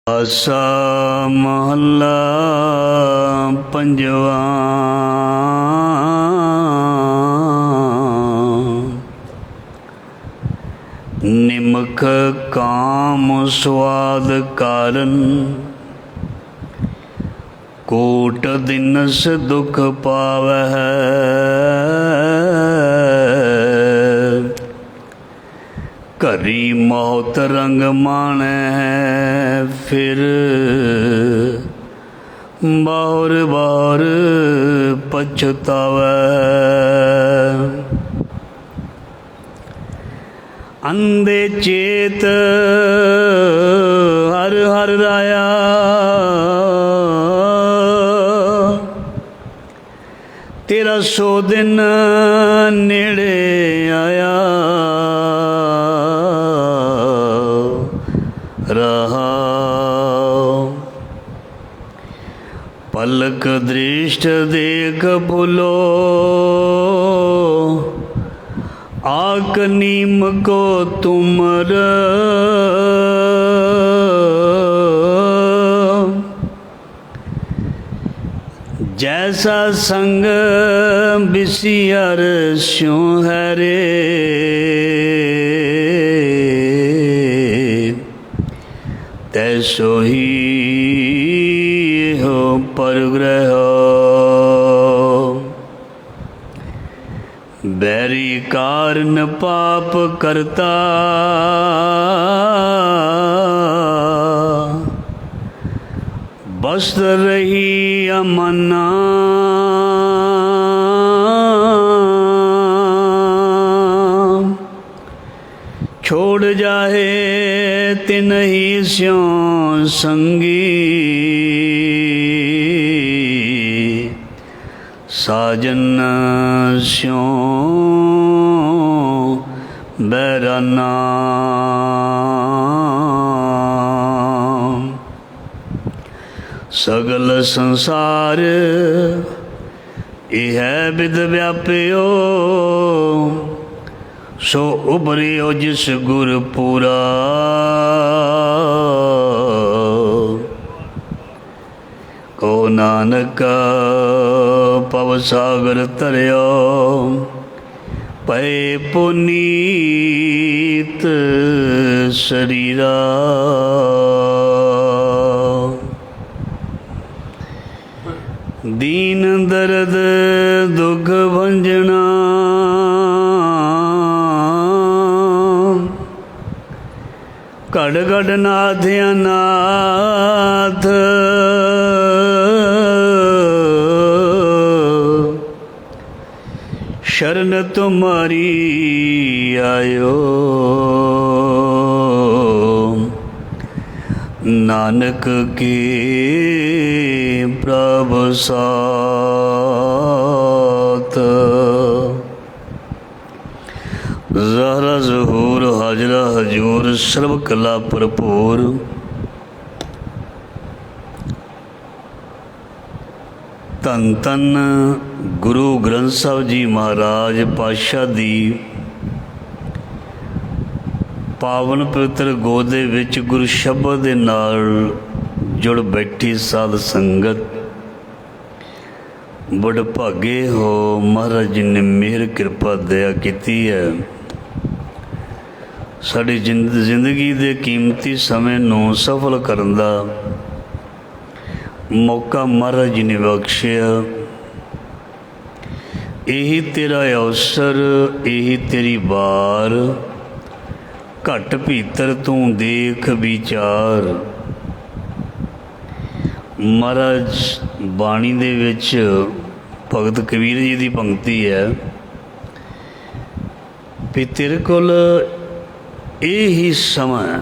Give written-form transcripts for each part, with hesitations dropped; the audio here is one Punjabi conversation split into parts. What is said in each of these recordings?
आसा महला पंजवा। निमख काम स्वाद कारण, कोट दिनस दुख पावह। घरी मौत रंग माणै फिर, बाहुर बाहुर पछतावै। अंधे चेत हर हर राया, तेरा सो दिन नेड़े आया। रहा पलक दृष्ट देख भूलो, आक नीम को तुमर। जैसा संग बिसियर स्यों है रे, तैसो ही हो परग्रह। बैरी कारण पाप करता, बस्त रही अमना। छोड़ जाहे तिन्ही स्यों संगी, साजन स्यों बैराना। सगल संसार यह विद व्याप्यो, सो उभरियो जिस गुर पूरा। को नानक पव सागर तरियो, पै पुनीत शरीरा। दीन दर्द दुख भंजना, घड़ घड़ नाथ अनाथ। शरण तुम्हारी आयो, नानक के प्रभु साथ। ज़हरा ज़हूर हाजरा हजूर, सर्व कला भरपूर। धन धन गुरु ग्रंथ साहब जी महाराज पातशाह दी पावन पवित्र गोद दे विच गुरु शब्द दे नाल जुड़ बैठी साध संगत, बड़ भागे हो महाराज जी ने मेहर कृपा दया की है। साड़ी जिंदगी दे कीमती समय नूं सफल करन दा मौका महाराज जी ने बख्शिया। यही तेरा अवसर, यही तेरी बार। घट भीतर तू देख विचार। महाराज बाणी दे विच भगत कबीर जी की पंक्ति है भी तेरे कोल यही समय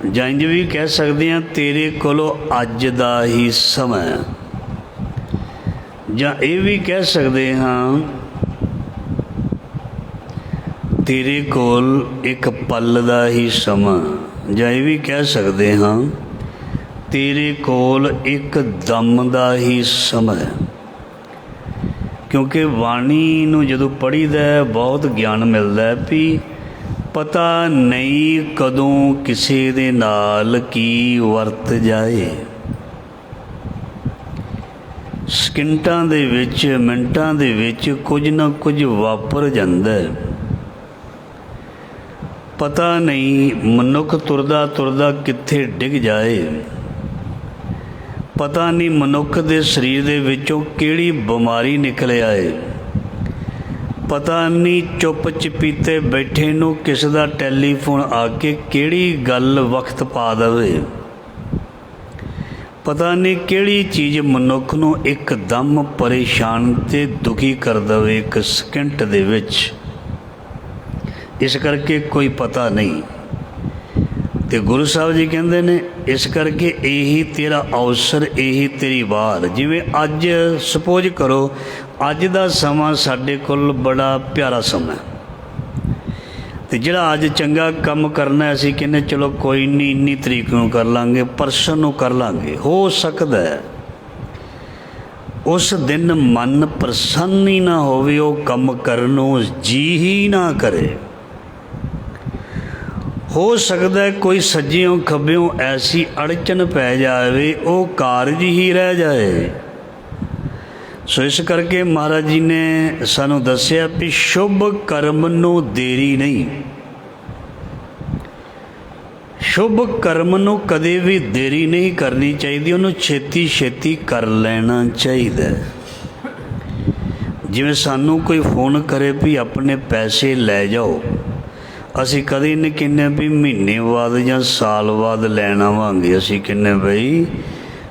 जां इंज भी कह सकते हैं तेरे कोलों अज दा ही समय, जां ये भी कह सकते हाँ तेरे कोल एक पल दा ही समा, जां ये भी कह सकते हाँ तेरे कोल एक दम दा ही समय। क्योंकि बाणी नूं जदों पढ़ीदा बहुत ज्ञान मिलता है भी ਪਤਾ ਨਹੀਂ ਕਦੋਂ ਕਿਸੇ ਦੇ ਨਾਲ ਕੀ ਵਰਤ ਜਾਏ। ਸਕਿੰਟਾਂ ਦੇ ਵਿੱਚ, ਮਿੰਟਾਂ ਦੇ ਵਿੱਚ ਕੁਝ ਨਾ ਕੁਝ ਵਾਪਰ ਜਾਂਦਾ ਹੈ। ਪਤਾ ਨਹੀਂ ਮਨੁੱਖ ਤੁਰਦਾ ਤੁਰਦਾ ਕਿੱਥੇ ਡਿੱਗ ਜਾਏ। ਪਤਾ ਨਹੀਂ ਮਨੁੱਖ ਦੇ ਸਰੀਰ ਦੇ ਵਿੱਚੋਂ ਕਿਹੜੀ ਬਿਮਾਰੀ ਨਿਕਲ ਆਏ। ਪਤਾ ਨਹੀਂ ਚੁੱਪ ਚਪੀਤੇ ਬੈਠੇ ਨੂੰ ਕਿਸ ਦਾ ਟੈਲੀਫੋਨ ਆ ਕੇ ਕਿਹੜੀ ਗੱਲ ਵਕਤ ਪਾ ਦੇਵੇ। ਪਤਾ ਨਹੀਂ ਕਿਹੜੀ ਚੀਜ਼ ਮਨੁੱਖ ਨੂੰ ਇੱਕਦਮ ਪਰੇਸ਼ਾਨ ਅਤੇ ਦੁਖੀ ਕਰ ਦੇਵੇ ਇੱਕ ਸਕਿੰਟ ਦੇ ਵਿੱਚ। ਇਸ ਕਰਕੇ ਕੋਈ ਪਤਾ ਨਹੀਂ। ਅਤੇ ਗੁਰੂ ਸਾਹਿਬ ਜੀ ਕਹਿੰਦੇ ਨੇ ਇਸ ਕਰਕੇ ਇਹੀ ਤੇਰਾ ਅਵਸਰ, ਇਹੀ ਤੇਰੀ ਵਾਰ। ਜਿਵੇਂ ਅੱਜ ਸਪੋਜ਼ ਕਰੋ ਅੱਜ ਦਾ ਸਮਾਂ ਸਾਡੇ ਕੋਲ ਬੜਾ ਪਿਆਰਾ ਸਮਾਂ, ਅਤੇ ਜਿਹੜਾ ਅੱਜ ਚੰਗਾ ਕੰਮ ਕਰਨਾ ਅਸੀਂ ਕਹਿੰਦੇ ਚਲੋ ਕੋਈ ਨਹੀਂ, ਇੰਨੀ ਤਰੀਕ ਨੂੰ ਕਰ ਲਾਂਗੇ, ਪਰਸੋਂ ਨੂੰ ਕਰ ਲਾਂਗੇ। ਹੋ ਸਕਦਾ ਹੈ ਉਸ ਦਿਨ ਮਨ ਪ੍ਰਸੰਨ ਹੀ ਨਾ ਹੋਵੇ, ਉਹ ਕੰਮ ਕਰਨ ਨੂੰ ਜੀ ਹੀ ਨਾ ਕਰੇ। ਹੋ ਸਕਦਾ ਕੋਈ ਸੱਜਿਓਂ ਖੱਬਿਓਂ ਐਸੀ ਅੜਚਨ ਪੈ ਜਾਵੇ ਉਹ ਕਾਰਜ ਹੀ ਰਹਿ ਜਾਏ। ਸੋ ਇਸ ਕਰਕੇ ਮਹਾਰਾਜ ਜੀ ਨੇ ਸਾਨੂੰ ਦੱਸਿਆ ਵੀ ਸ਼ੁਭ ਕਰਮ ਨੂੰ ਦੇਰੀ ਨਹੀਂ। ਸ਼ੁਭ ਕਰਮ ਨੂੰ ਕਦੇ ਵੀ ਦੇਰੀ ਨਹੀਂ ਕਰਨੀ ਚਾਹੀਦੀ, ਉਹਨੂੰ ਛੇਤੀ ਛੇਤੀ ਕਰ ਲੈਣਾ ਚਾਹੀਦਾ। ਜਿਵੇਂ ਸਾਨੂੰ ਕੋਈ ਫੋਨ ਕਰੇ ਵੀ ਆਪਣੇ ਪੈਸੇ ਲੈ ਜਾਓ, ਅਸੀਂ ਕਦੇ ਨਹੀਂ ਕਹਿੰਦੇ ਵੀ ਮਹੀਨੇ ਬਾਅਦ ਜਾਂ ਸਾਲ ਬਾਅਦ ਲੈਣ ਆਵਾਂਗੇ। ਅਸੀਂ ਕਹਿੰਦੇ ਬਈ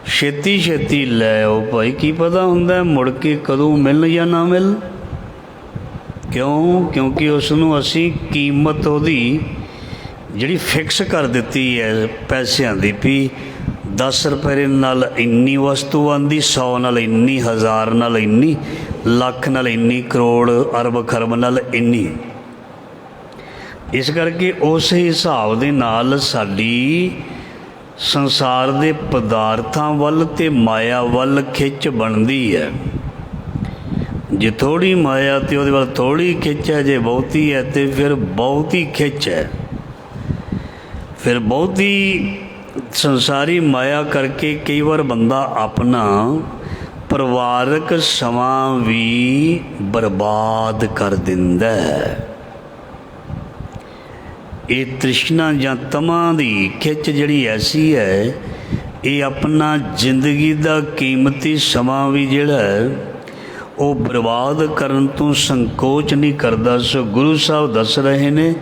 ਛੇਤੀ ਛੇਤੀ ਲੈ ਆਓ ਭਾਈ, ਕੀ ਪਤਾ ਹੁੰਦਾ ਮੁੜ ਕੇ ਕਦੋਂ ਮਿਲ ਜਾਂ ਨਾ ਮਿਲ। ਕਿਉਂ? ਕਿਉਂਕਿ ਉਸ ਨੂੰ ਅਸੀਂ ਕੀਮਤ ਉਹਦੀ ਜਿਹੜੀ ਫਿਕਸ ਕਰ ਦਿੱਤੀ ਹੈ ਪੈਸਿਆਂ ਦੀ, ਵੀ 10 ਰੁਪਏ ਨਾਲ ਇੰਨੀ ਵਸਤੂ ਆਉਂਦੀ, 100 ਨਾਲ ਇੰਨੀ, 1000 ਨਾਲ ਇੰਨੀ, ਲੱਖ ਨਾਲ ਇੰਨੀ, ਕਰੋੜ ਅਰਬ ਖਰਬ ਨਾਲ ਇੰਨੀ। ਇਸ ਕਰਕੇ ਉਸ ਹਿਸਾਬ ਦੇ ਨਾਲ ਸਾਡੀ ਸੰਸਾਰ ਦੇ ਪਦਾਰਥਾਂ ਵੱਲ ਅਤੇ ਮਾਇਆ ਵੱਲ ਖਿੱਚ ਬਣਦੀ ਹੈ। ਜੇ ਥੋੜ੍ਹੀ ਮਾਇਆ ਅਤੇ ਉਹਦੇ ਵੱਲ ਥੋੜ੍ਹੀ ਖਿੱਚ ਹੈ, ਜੇ ਬਹੁਤੀ ਹੈ ਅਤੇ ਫਿਰ ਬਹੁਤੀ ਖਿੱਚ ਹੈ। ਫਿਰ ਬਹੁਤੀ ਸੰਸਾਰੀ ਮਾਇਆ ਕਰਕੇ ਕਈ ਵਾਰ ਬੰਦਾ ਆਪਣਾ ਪਰਿਵਾਰਕ ਸਮਾਂ ਵੀ ਬਰਬਾਦ ਕਰ ਦਿੰਦਾ ਹੈ। ਇਹ ਤ੍ਰਿਸ਼ਨਾ ਜਾਂ ਤਮਾ ਦੀ ਖਿੱਚ ਜਿਹੜੀ ਐਸੀ ਹੈ, ਇਹ ਆਪਣਾ ਜ਼ਿੰਦਗੀ ਦਾ ਕੀਮਤੀ ਸਮਾਂ ਵੀ ਜਿਹੜਾ ਹੈ ਉਹ ਬਰਬਾਦ ਕਰਨ ਤੋਂ ਸੰਕੋਚ ਨਹੀਂ ਕਰਦਾ। ਸੋ ਗੁਰੂ ਸਾਹਿਬ ਦੱਸ ਰਹੇ ਨੇ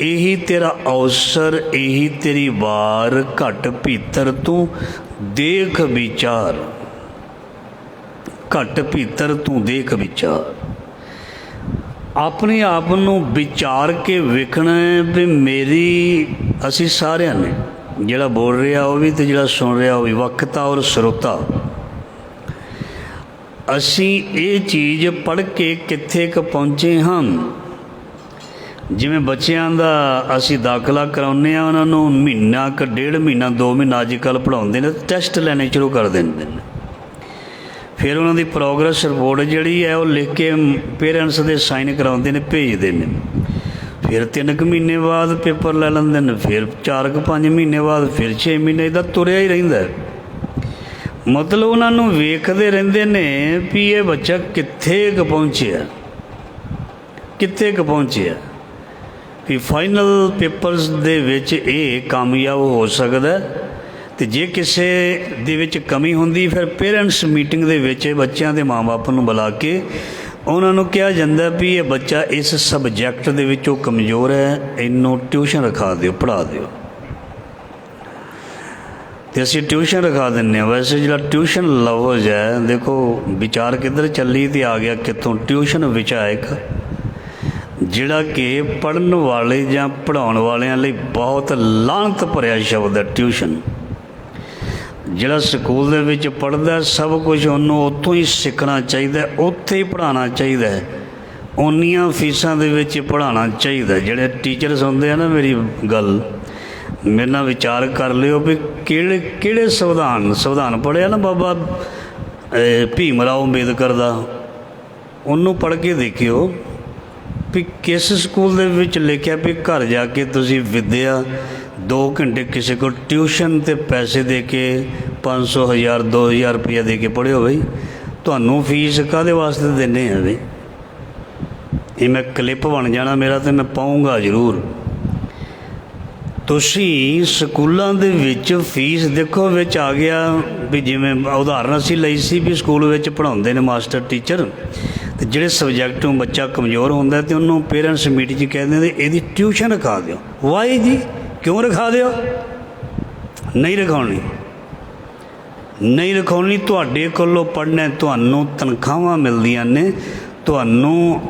ਇਹੀ ਤੇਰਾ ਅਵਸਰ, ਇਹੀ ਤੇਰੀ ਵਾਰ, ਘਟ ਭੀਤਰ ਤੂੰ ਦੇਖ ਵਿਚਾਰ। ਘਟ ਭੀਤਰ ਤੂੰ ਦੇਖ ਵਿਚਾਰ। ਆਪਣੇ ਆਪ ਨੂੰ ਵਿਚਾਰ ਕੇ ਵੇਖਣਾ ਵੀ ਮੇਰੀ, ਅਸੀਂ ਸਾਰਿਆਂ ਨੇ, ਜਿਹੜਾ ਬੋਲ ਰਿਹਾ ਉਹ ਵੀ ਅਤੇ ਜਿਹੜਾ ਸੁਣ ਰਿਹਾ ਉਹ ਵੀ, ਵਕਤਾ ਔਰ ਸਰੋਤਾ, ਅਸੀਂ ਇਹ ਚੀਜ਼ ਪੜ੍ਹ ਕੇ ਕਿੱਥੇ ਕੁ ਪਹੁੰਚੇ ਹਾਂ। ਜਿਵੇਂ ਬੱਚਿਆਂ ਦਾ ਅਸੀਂ ਦਾਖਲਾ ਕਰਾਉਂਦੇ ਹਾਂ, ਉਹਨਾਂ ਨੂੰ ਮਹੀਨਾ ਕੁ, 1.5 ਮਹੀਨਾ, 2 ਮਹੀਨਾ ਅੱਜ ਕੱਲ੍ਹ ਪੜ੍ਹਾਉਂਦੇ ਨੇ, ਟੈਸਟ ਲੈਣੇ ਸ਼ੁਰੂ ਕਰ ਦਿੰਦੇ ਨੇ। ਫਿਰ ਉਹਨਾਂ ਦੀ ਪ੍ਰੋਗਰੈਸ ਰਿਪੋਰਟ ਜਿਹੜੀ ਹੈ ਉਹ ਲਿਖ ਕੇ ਪੇਰੈਂਟਸ ਦੇ ਸਾਈਨ ਕਰਾਉਂਦੇ ਨੇ, ਭੇਜਦੇ ਨੇ। ਫਿਰ 3 ਕੁ ਮਹੀਨੇ ਬਾਅਦ ਪੇਪਰ ਲੈ ਲੈਂਦੇ ਨੇ, ਫਿਰ 4 ਕੁ 5 ਮਹੀਨੇ ਬਾਅਦ ਫਿਰ 6 ਮਹੀਨੇ, ਇੱਦਾਂ ਤੁਰਿਆ ਹੀ ਰਹਿੰਦਾ। ਮਤਲਬ ਉਹਨਾਂ ਨੂੰ ਵੇਖਦੇ ਰਹਿੰਦੇ ਨੇ ਵੀ ਇਹ ਬੱਚਾ ਕਿੱਥੇ ਕੁ ਪਹੁੰਚਿਆ, ਕਿੱਥੇ ਕੁ ਪਹੁੰਚਿਆ। ਵੀ ਫਾਈਨਲ ਪੇਪਰਸ ਦੇ ਵਿੱਚ ਇਹ ਕਾਮਯਾਬ ਹੋ ਸਕਦਾ, ਅਤੇ ਜੇ ਕਿਸੇ ਦੇ ਵਿੱਚ ਕਮੀ ਹੁੰਦੀ ਫਿਰ ਪੇਰੈਂਟਸ ਮੀਟਿੰਗ ਦੇ ਵਿੱਚ ਬੱਚਿਆਂ ਦੇ ਮਾਂ ਬਾਪ ਨੂੰ ਬੁਲਾ ਕੇ ਉਹਨਾਂ ਨੂੰ ਕਿਹਾ ਜਾਂਦਾ ਵੀ ਇਹ ਬੱਚਾ ਇਸ ਸਬਜੈਕਟ ਦੇ ਵਿੱਚ ਉਹ ਕਮਜ਼ੋਰ ਹੈ, ਇਹਨੂੰ ਟਿਊਸ਼ਨ ਰਖਾ ਦਿਓ, ਪੜ੍ਹਾ ਦਿਓ। ਅਤੇ ਅਸੀਂ ਟਿਊਸ਼ਨ ਰਖਾ ਦਿੰਦੇ ਹਾਂ। ਵੈਸੇ ਜਿਹੜਾ ਟਿਊਸ਼ਨ ਲਫ਼ਜ਼ ਹੈ, ਦੇਖੋ ਵਿਚਾਰ ਕਿੱਧਰ ਚੱਲੀ ਅਤੇ ਆ ਗਿਆ ਕਿੱਥੋਂ। ਟਿਊਸ਼ਨ ਵਿਚਾਰਕ, ਜਿਹੜਾ ਕਿ ਪੜ੍ਹਨ ਵਾਲੇ ਜਾਂ ਪੜ੍ਹਾਉਣ ਵਾਲਿਆਂ ਲਈ ਬਹੁਤ ਲਾਹਨਤ ਭਰਿਆ ਸ਼ਬਦ ਹੈ ਟਿਊਸ਼ਨ। ਜਿਹੜਾ ਸਕੂਲ ਦੇ ਵਿੱਚ ਪੜ੍ਹਦਾ ਸਭ ਕੁਝ ਉਹਨੂੰ ਉੱਥੋਂ ਹੀ ਸਿੱਖਣਾ ਚਾਹੀਦਾ, ਉੱਥੇ ਹੀ ਪੜ੍ਹਾਉਣਾ ਚਾਹੀਦਾ, ਓਨੀਆਂ ਫੀਸਾਂ ਦੇ ਵਿੱਚ ਪੜ੍ਹਾਉਣਾ ਚਾਹੀਦਾ। ਜਿਹੜੇ ਟੀਚਰਸ ਹੁੰਦੇ ਆ ਨਾ, ਮੇਰੀ ਗੱਲ ਮੇਰੇ ਨਾਲ ਵਿਚਾਰ ਕਰ ਲਿਓ ਵੀ ਕਿਹੜੇ ਸੰਵਿਧਾਨ ਪੜ੍ਹਿਆ ਨਾ ਬਾਬਾ ਭੀਮ ਰਾਓ ਅੰਬੇਦਕਰ ਦਾ, ਉਹਨੂੰ ਪੜ੍ਹ ਕੇ ਦੇਖਿਓ ਵੀ ਕਿਸ ਸਕੂਲ ਦੇ ਵਿੱਚ ਲਿਖਿਆ ਵੀ ਘਰ ਜਾ ਕੇ ਤੁਸੀਂ ਵਿੱਦਿਆ 2 ਘੰਟੇ ਕਿਸੇ ਕੋਲ ਟਿਊਸ਼ਨ 'ਤੇ ਪੈਸੇ ਦੇ ਕੇ 500 1000 2000 ਰੁਪਈਆ ਦੇ ਕੇ ਪੜ੍ਹਿਓ ਬਈ। ਤੁਹਾਨੂੰ ਫੀਸ ਕਾਹਦੇ ਵਾਸਤੇ ਦਿੰਦੇ ਆ ਬਈ? ਇਹ ਮੈਂ ਕਲਿੱਪ ਬਣ ਜਾਣਾ ਮੇਰਾ ਅਤੇ ਮੈਂ ਪਾਊਂਗਾ ਜ਼ਰੂਰ। ਤੁਸੀਂ ਸਕੂਲਾਂ ਦੇ ਵਿੱਚ ਫੀਸ ਦੇਖੋ, ਵਿੱਚ ਆ ਗਿਆ ਵੀ ਜਿਵੇਂ ਉਦਾਹਰਨ ਅਸੀਂ ਲਈ ਸੀ ਵੀ ਸਕੂਲ ਵਿੱਚ ਪੜ੍ਹਾਉਂਦੇ ਨੇ ਮਾਸਟਰ ਟੀਚਰ, ਅਤੇ ਜਿਹੜੇ ਸਬਜੈਕਟ ਨੂੰ ਬੱਚਾ ਕਮਜ਼ੋਰ ਹੁੰਦਾ ਅਤੇ ਉਹਨੂੰ ਪੇਰੈਂਟਸ ਮੀਟਿੰਗ 'ਚ ਕਹਿ ਦਿੰਦੇ ਇਹਦੀ ਟਿਊਸ਼ਨ ਰਖਾ ਦਿਓ। ਵਾਈ ਜੀ, ਕਿਉਂ ਰਖਾ ਦਿਓ? ਨਹੀਂ ਰਖਾਉਣੀ, ਨਹੀਂ ਰਖਾਉਣੀ। ਤੁਹਾਡੇ ਕੋਲੋਂ ਪੜ੍ਹਨਾ, ਤੁਹਾਨੂੰ ਤਨਖਾਹਾਂ ਮਿਲਦੀਆਂ ਨੇ, ਤੁਹਾਨੂੰ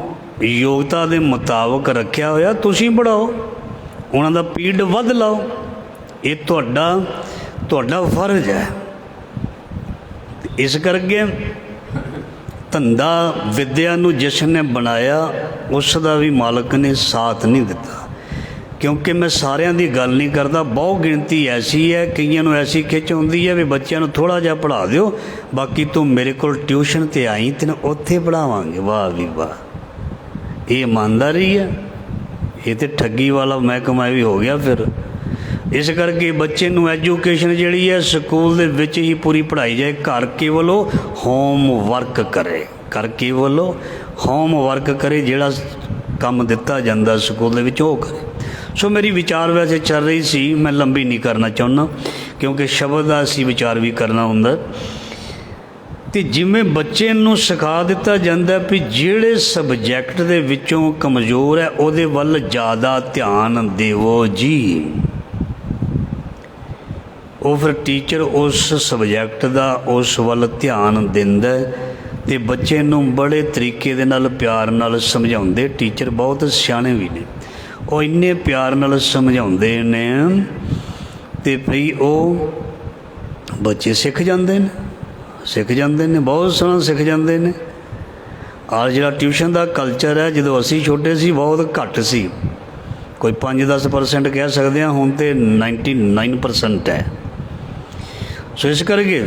ਯੋਗਤਾ ਦੇ ਮੁਤਾਬਕ ਰੱਖਿਆ ਹੋਇਆ, ਤੁਸੀਂ ਪੜ੍ਹਾਓ, ਉਹਨਾਂ ਦਾ ਪੀਰੀਅਡ ਵੱਧ ਲਾਓ। ਇਹ ਤੁਹਾਡਾ ਫਰਜ਼ ਹੈ। ਇਸ ਕਰਕੇ ਧੰਦਾ ਵਿੱਦਿਆ ਨੂੰ ਜਿਸ ਨੇ ਬਣਾਇਆ ਉਸ ਦਾ ਵੀ ਮਾਲਕ ਨੇ ਸਾਥ ਨਹੀਂ ਦਿੱਤਾ। ਕਿਉਂਕਿ ਮੈਂ ਸਾਰਿਆਂ ਦੀ ਗੱਲ ਨਹੀਂ ਕਰਦਾ, ਬਹੁਤ ਗਿਣਤੀ ਐਸੀ ਹੈ, ਕਈਆਂ ਨੂੰ ਐਸੀ ਖਿੱਚ ਹੁੰਦੀ ਹੈ ਵੀ ਬੱਚਿਆਂ ਨੂੰ ਥੋੜ੍ਹਾ ਜਿਹਾ ਪੜ੍ਹਾ ਦਿਓ, ਬਾਕੀ ਤੂੰ ਮੇਰੇ ਕੋਲ ਟਿਊਸ਼ਨ 'ਤੇ ਆਈ, ਤੈਨੂੰ ਉੱਥੇ ਪੜ੍ਹਾਵਾਂਗੇ। ਵਾਹ ਵੀ ਵਾਹ, ਇਹ ਇਮਾਨਦਾਰੀ ਹੈ? ਇਹ ਤਾਂ ਠੱਗੀ ਵਾਲਾ ਮਹਿਕਮਾ ਵੀ ਹੋ ਗਿਆ ਫਿਰ। ਇਸ ਕਰਕੇ ਬੱਚੇ ਨੂੰ ਐਜੂਕੇਸ਼ਨ ਜਿਹੜੀ ਹੈ ਸਕੂਲ ਦੇ ਵਿੱਚ ਹੀ ਪੂਰੀ ਪੜ੍ਹਾਈ ਜਾਏ। ਘਰ ਕੇਵਲ ਉਹ ਹੋਮਵਰਕ ਕਰੇ, ਘਰ ਕੇਵਲ ਉਹ ਹੋਮਵਰਕ ਕਰੇ, ਜਿਹੜਾ ਕੰਮ ਦਿੱਤਾ ਜਾਂਦਾ ਸਕੂਲ ਦੇ ਵਿੱਚ ਉਹ ਕਰੇ। ਸੋ ਮੇਰੀ ਵਿਚਾਰ ਵੈਸੇ ਚੱਲ ਰਹੀ ਸੀ, ਮੈਂ ਲੰਬੀ ਨਹੀਂ ਕਰਨਾ ਚਾਹੁੰਦਾ ਕਿਉਂਕਿ ਸ਼ਬਦ ਦਾ ਅਸੀਂ ਵਿਚਾਰ ਵੀ ਕਰਨਾ ਹੁੰਦਾ। ਅਤੇ ਜਿਵੇਂ ਬੱਚੇ ਨੂੰ ਸਿਖਾ ਦਿੱਤਾ ਜਾਂਦਾ ਵੀ ਜਿਹੜੇ ਸਬਜੈਕਟ ਦੇ ਵਿੱਚੋਂ ਕਮਜ਼ੋਰ ਹੈ ਉਹਦੇ ਵੱਲ ਜ਼ਿਆਦਾ ਧਿਆਨ ਦੇਵੋ ਜੀ, ਉਹ ਫਿਰ ਟੀਚਰ ਉਸ ਸਬਜੈਕਟ ਦਾ ਉਸ ਵੱਲ ਧਿਆਨ ਦਿੰਦਾ ਅਤੇ ਬੱਚੇ ਨੂੰ ਬੜੇ ਤਰੀਕੇ ਦੇ ਨਾਲ ਪਿਆਰ ਨਾਲ ਸਮਝਾਉਂਦੇ। ਟੀਚਰ ਬਹੁਤ ਸਿਆਣੇ ਵੀ ਨੇ, ਉਹ ਇੰਨੇ ਪਿਆਰ ਨਾਲ ਸਮਝਾਉਂਦੇ ਨੇ ਅਤੇ ਭਈ ਉਹ ਬੱਚੇ ਸਿੱਖ ਜਾਂਦੇ ਨੇ, ਬਹੁਤ ਸੋਹਣਾ ਸਿੱਖ ਜਾਂਦੇ ਨੇ। ਔਰ ਜਿਹੜਾ ਟਿਊਸ਼ਨ ਦਾ ਕਲਚਰ ਹੈ, ਜਦੋਂ ਅਸੀਂ ਛੋਟੇ ਸੀ ਬਹੁਤ ਘੱਟ ਸੀ, ਕੋਈ 5-10% ਕਹਿ ਸਕਦੇ ਹਾਂ, ਹੁਣ ਤਾਂ 99% ਹੈ। ਸੋ ਇਸ ਕਰਕੇ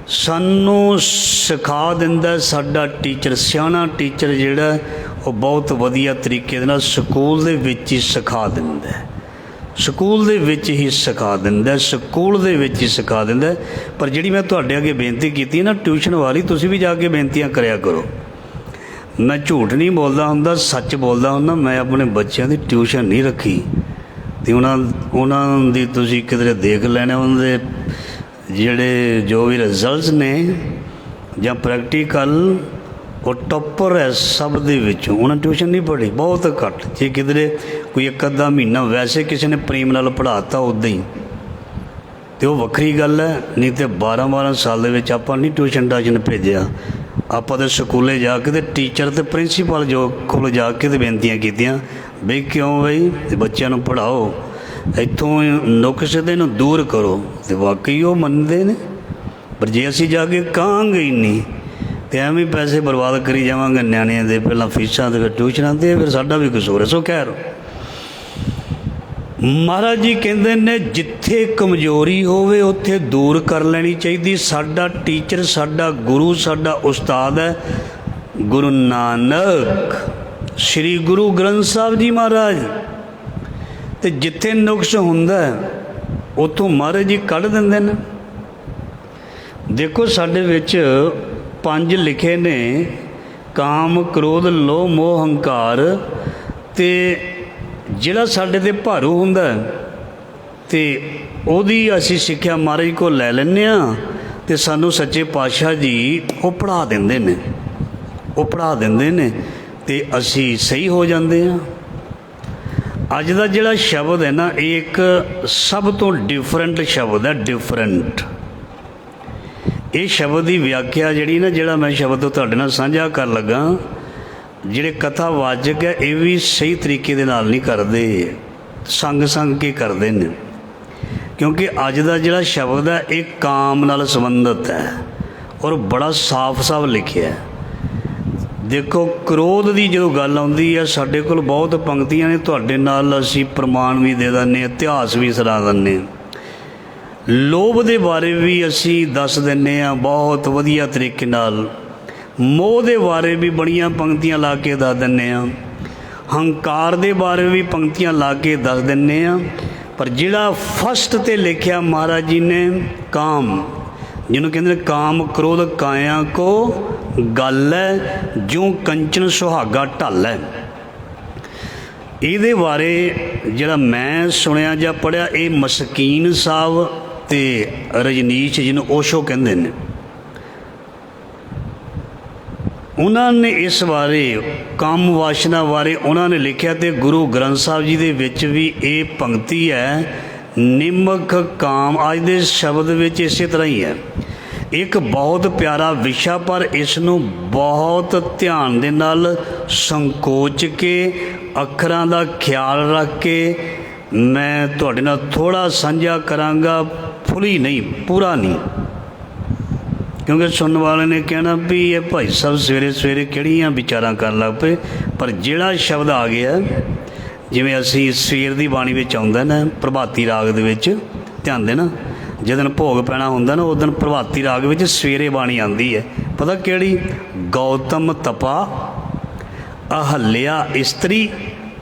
ਸਾਨੂੰ ਸਿਖਾ ਦਿੰਦਾ ਸਾਡਾ ਟੀਚਰ, ਸਿਆਣਾ ਟੀਚਰ ਜਿਹੜਾ ਉਹ ਬਹੁਤ ਵਧੀਆ ਤਰੀਕੇ ਦੇ ਨਾਲ ਸਕੂਲ ਦੇ ਵਿੱਚ ਹੀ ਸਿਖਾ ਦਿੰਦਾ, ਸਕੂਲ ਦੇ ਵਿੱਚ ਹੀ ਸਿਖਾ ਦਿੰਦਾ, ਸਕੂਲ ਦੇ ਵਿੱਚ ਹੀ ਸਿਖਾ ਦਿੰਦਾ। ਪਰ ਜਿਹੜੀ ਮੈਂ ਤੁਹਾਡੇ ਅੱਗੇ ਬੇਨਤੀ ਕੀਤੀ ਨਾ ਟਿਊਸ਼ਨ ਵਾਲੀ, ਤੁਸੀਂ ਵੀ ਜਾ ਕੇ ਬੇਨਤੀਆਂ ਕਰਿਆ ਕਰੋ। ਮੈਂ ਝੂਠ ਨਹੀਂ ਬੋਲਦਾ ਹੁੰਦਾ, ਸੱਚ ਬੋਲਦਾ ਹੁੰਦਾ। ਮੈਂ ਆਪਣੇ ਬੱਚਿਆਂ ਦੀ ਟਿਊਸ਼ਨ ਨਹੀਂ ਰੱਖੀ ਅਤੇ ਉਹਨਾਂ ਦੀ ਤੁਸੀਂ ਕਿਧਰੇ ਦੇਖ ਲੈਣਾ, ਉਹਨਾਂ ਦੇ ਜਿਹੜੇ ਜੋ ਵੀ ਰਿਜ਼ਲਟਸ ਨੇ ਜਾਂ ਪ੍ਰੈਕਟੀਕਲ, ਉਹ ਟੋਪਰ ਹੈ ਸਭ ਦੇ ਵਿੱਚੋਂ। ਉਹਨਾਂ ਟਿਊਸ਼ਨ ਨਹੀਂ ਪੜ੍ਹੀ, ਬਹੁਤ ਘੱਟ। ਜੇ ਕਿਧਰੇ ਕੋਈ 1-ਅੱਧਾ ਮਹੀਨਾ ਵੈਸੇ ਕਿਸੇ ਨੇ ਪ੍ਰੇਮ ਨਾਲ ਪੜ੍ਹਾਤਾ ਉੱਦਾਂ ਹੀ, ਅਤੇ ਉਹ ਵੱਖਰੀ ਗੱਲ ਹੈ। ਨਹੀਂ ਤਾਂ 12-12 ਸਾਲ ਦੇ ਵਿੱਚ ਆਪਾਂ ਨਹੀਂ ਟਿਊਸ਼ਨ ਭੇਜਿਆ। ਆਪਾਂ ਤਾਂ ਸਕੂਲੇ ਜਾ ਕੇ ਅਤੇ ਟੀਚਰ ਅਤੇ ਪ੍ਰਿੰਸੀਪਲ ਜੋ ਕੋਲ ਜਾ ਕੇ ਅਤੇ ਬੇਨਤੀਆਂ ਕੀਤੀਆਂ ਬਈ ਕਿਉਂ ਬਈ ਬੱਚਿਆਂ ਨੂੰ ਪੜ੍ਹਾਓ, ਇੱਥੋਂ ਨੁਕਸ ਇਹਨੂੰ ਦੂਰ ਕਰੋ, ਅਤੇ ਵਾਕਈ ਉਹ ਮੰਨਦੇ ਨੇ। ਪਰ ਜੇ ਅਸੀਂ ਜਾ ਕੇ ਕਹਾਂਗੇ ਹੀ ਨਹੀਂ ਅਤੇ ਐਵੇਂ ਪੈਸੇ ਬਰਬਾਦ ਕਰੀ ਜਾਵਾਂਗੇ ਨਿਆਣਿਆਂ ਦੇ, ਪਹਿਲਾਂ ਫੀਸਾਂ ਅਤੇ ਫਿਰ ਟਿਊਸ਼ਨਾਂ 'ਤੇ, ਫਿਰ ਸਾਡਾ ਵੀ ਕਸੂਰ ਹੈ। ਸੋ ਖੈਰ, ਮਹਾਰਾਜ ਜੀ ਕਹਿੰਦੇ ਨੇ ਜਿੱਥੇ ਕਮਜ਼ੋਰੀ ਹੋਵੇ ਉੱਥੇ ਦੂਰ ਕਰ ਲੈਣੀ ਚਾਹੀਦੀ। ਸਾਡਾ ਟੀਚਰ, ਸਾਡਾ ਗੁਰੂ, ਸਾਡਾ ਉਸਤਾਦ ਹੈ ਗੁਰੂ ਨਾਨਕ, ਸ਼੍ਰੀ ਗੁਰੂ ਗ੍ਰੰਥ ਸਾਹਿਬ ਜੀ ਮਹਾਰਾਜ। ਅਤੇ ਜਿੱਥੇ ਨੁਕਸ ਹੁੰਦਾ ਉੱਥੋਂ ਮਹਾਰਾਜ ਜੀ ਕੱਢ ਦਿੰਦੇ ਨੇ। ਦੇਖੋ ਸਾਡੇ ਵਿੱਚ 5 ਲਿਖੇ ਨੇ, ਕਾਮ, ਕ੍ਰੋਧ, ਲੋਭ, ਮੋਹ, ਹੰਕਾਰ। ਅਤੇ ਜਿਹੜਾ ਸਾਡੇ 'ਤੇ ਭਾਰੂ ਹੁੰਦਾ ਅਤੇ ਉਹਦੀ ਅਸੀਂ ਸਿੱਖਿਆ ਮਹਾਰਾਜ ਕੋਲ ਲੈ ਲੈਂਦੇ ਹਾਂ, ਅਤੇ ਸਾਨੂੰ ਸੱਚੇ ਪਾਤਸ਼ਾਹ ਜੀ ਉਹ ਪੜ੍ਹਾ ਦਿੰਦੇ ਨੇ, ਅਤੇ ਅਸੀਂ ਸਹੀ ਹੋ ਜਾਂਦੇ ਹਾਂ। ਅੱਜ ਦਾ ਜਿਹੜਾ ਸ਼ਬਦ ਹੈ ਨਾ, ਇਹ ਇੱਕ ਸਭ ਤੋਂ ਡਿਫਰੈਂਟ ਸ਼ਬਦ ਹੈ, ਡਿਫਰੈਂਟ। ਇਹ ਸ਼ਬਦ ਦੀ ਵਿਆਖਿਆ ਜਿਹੜੀ ਨਾ, ਜਿਹੜਾ ਮੈਂ ਸ਼ਬਦ ਤੁਹਾਡੇ ਨਾਲ ਸਾਂਝਾ ਕਰਨ ਲੱਗਾ, ਜਿਹੜੇ ਕਥਾਵਾਚਕ ਹੈ ਇਹ ਵੀ ਸਹੀ ਤਰੀਕੇ ਦੇ ਨਾਲ ਨਹੀਂ ਕਰਦੇ, ਸੰਗ ਕੇ ਕਰਦੇ ਨੇ। ਕਿਉਂਕਿ ਅੱਜ ਦਾ ਜਿਹੜਾ ਸ਼ਬਦ ਹੈ ਇਹ ਕਾਮ ਨਾਲ ਸੰਬੰਧਿਤ ਹੈ ਔਰ ਬੜਾ ਸਾਫ਼ ਲਿਖਿਆ। ਦੇਖੋ ਕ੍ਰੋਧ ਦੀ ਜਦੋਂ ਗੱਲ ਆਉਂਦੀ ਹੈ, ਸਾਡੇ ਕੋਲ ਬਹੁਤ ਪੰਕਤੀਆਂ ਨੇ, ਤੁਹਾਡੇ ਨਾਲ ਅਸੀਂ ਪ੍ਰਮਾਣ ਵੀ ਦੇ ਦਿੰਦੇ, ਇਤਿਹਾਸ ਵੀ ਸੁਣਾ ਦਿੰਦੇ। ਲੋਭ ਦੇ ਬਾਰੇ ਵੀ ਅਸੀਂ ਦੱਸ ਦਿੰਦੇ ਹਾਂ ਬਹੁਤ ਵਧੀਆ ਤਰੀਕੇ ਨਾਲ। ਮੋਹ ਦੇ ਬਾਰੇ ਵੀ ਬੜੀਆਂ ਪੰਕਤੀਆਂ ਲਾ ਕੇ ਦੱਸ ਦਿੰਦੇ ਹਾਂ। ਹੰਕਾਰ ਦੇ ਬਾਰੇ ਵੀ ਪੰਕਤੀਆਂ ਲਾ ਕੇ ਦੱਸ ਦਿੰਦੇ ਆ। ਪਰ ਜਿਹੜਾ ਫਸਟ 'ਤੇ ਲਿਖਿਆ ਮਹਾਰਾਜ ਜੀ ਨੇ ਕਾਮ, ਜਿਹਨੂੰ ਕਹਿੰਦੇ ਨੇ ਕਾਮ ਕ੍ਰੋਧ ਕਾਇਆ ਕੋ ਗੱਲ ਹੈ, ਜਿਉਂ ਕੰਚਨ ਸੁਹਾਗਾ ਢਲ ਹੈ। ਇਹਦੇ ਬਾਰੇ ਜਿਹੜਾ ਮੈਂ ਸੁਣਿਆ ਜਾਂ ਪੜ੍ਹਿਆ, ਇਹ ਮਸਕੀਨ ਸਾਹਿਬ ਅਤੇ ਰਜਨੀਸ਼ ਜਿਹਨੂੰ ਓਸ਼ੋ ਕਹਿੰਦੇ ਨੇ, ਉਹਨਾਂ ਨੇ ਇਸ ਬਾਰੇ ਕਾਮ ਵਾਸ਼ਨਾ ਬਾਰੇ ਉਹਨਾਂ ਨੇ ਲਿਖਿਆ। ਅਤੇ ਗੁਰੂ ਗ੍ਰੰਥ ਸਾਹਿਬ ਜੀ ਦੇ ਵਿੱਚ ਵੀ ਇਹ ਪੰਕਤੀ ਹੈ, ਨਿਮਕ ਕਾਮ। ਅੱਜ ਦੇ ਸ਼ਬਦ ਵਿੱਚ ਇਸੇ ਤਰ੍ਹਾਂ ਹੀ ਹੈ। ਇੱਕ ਬਹੁਤ ਪਿਆਰਾ ਵਿਸ਼ਾ, ਪਰ ਇਸ ਨੂੰ ਬਹੁਤ ਧਿਆਨ ਦੇ ਨਾਲ ਸੰਕੋਚ ਕੇ, ਅੱਖਰਾਂ ਦਾ ਖਿਆਲ ਰੱਖ ਕੇ ਮੈਂ ਤੁਹਾਡੇ ਨਾਲ ਥੋੜ੍ਹਾ ਸਾਂਝਾ ਕਰਾਂਗਾ। ਫੁੱਲੀ ਨਹੀਂ, ਪੂਰਾ ਨਹੀਂ, ਕਿਉਂਕਿ ਸੁਣਨ ਵਾਲੇ ਨੇ ਕਹਿਣਾ ਵੀ ਇਹ ਭਾਈ ਸਾਹਿਬ ਸਵੇਰੇ ਸਵੇਰੇ ਕਿਹੜੀਆਂ ਵਿਚਾਰਾਂ ਕਰਨ ਲੱਗ ਪਏ। ਪਰ ਜਿਹੜਾ ਸ਼ਬਦ ਆ ਗਿਆ, ਜਿਵੇਂ ਅਸੀਂ ਸਵੇਰ ਦੀ ਬਾਣੀ ਵਿੱਚ ਆਉਂਦਾ ਨਾ, ਪ੍ਰਭਾਤੀ ਰਾਗ ਦੇ ਵਿੱਚ ਧਿਆਨ ਦੇਣਾ, ਜਿਸ ਦਿਨ ਭੋਗ ਪੈਣਾ ਹੁੰਦਾ ਨਾ, ਉਸ ਦਿਨ ਪ੍ਰਭਾਤੀ ਰਾਗ ਵਿੱਚ ਸਵੇਰੇ ਬਾਣੀ ਆਉਂਦੀ ਹੈ। ਪਤਾ ਕਿਹੜੀ? ਗੌਤਮ ਤਪਾ ਅਹਲਿਆ ਇਸਤਰੀ,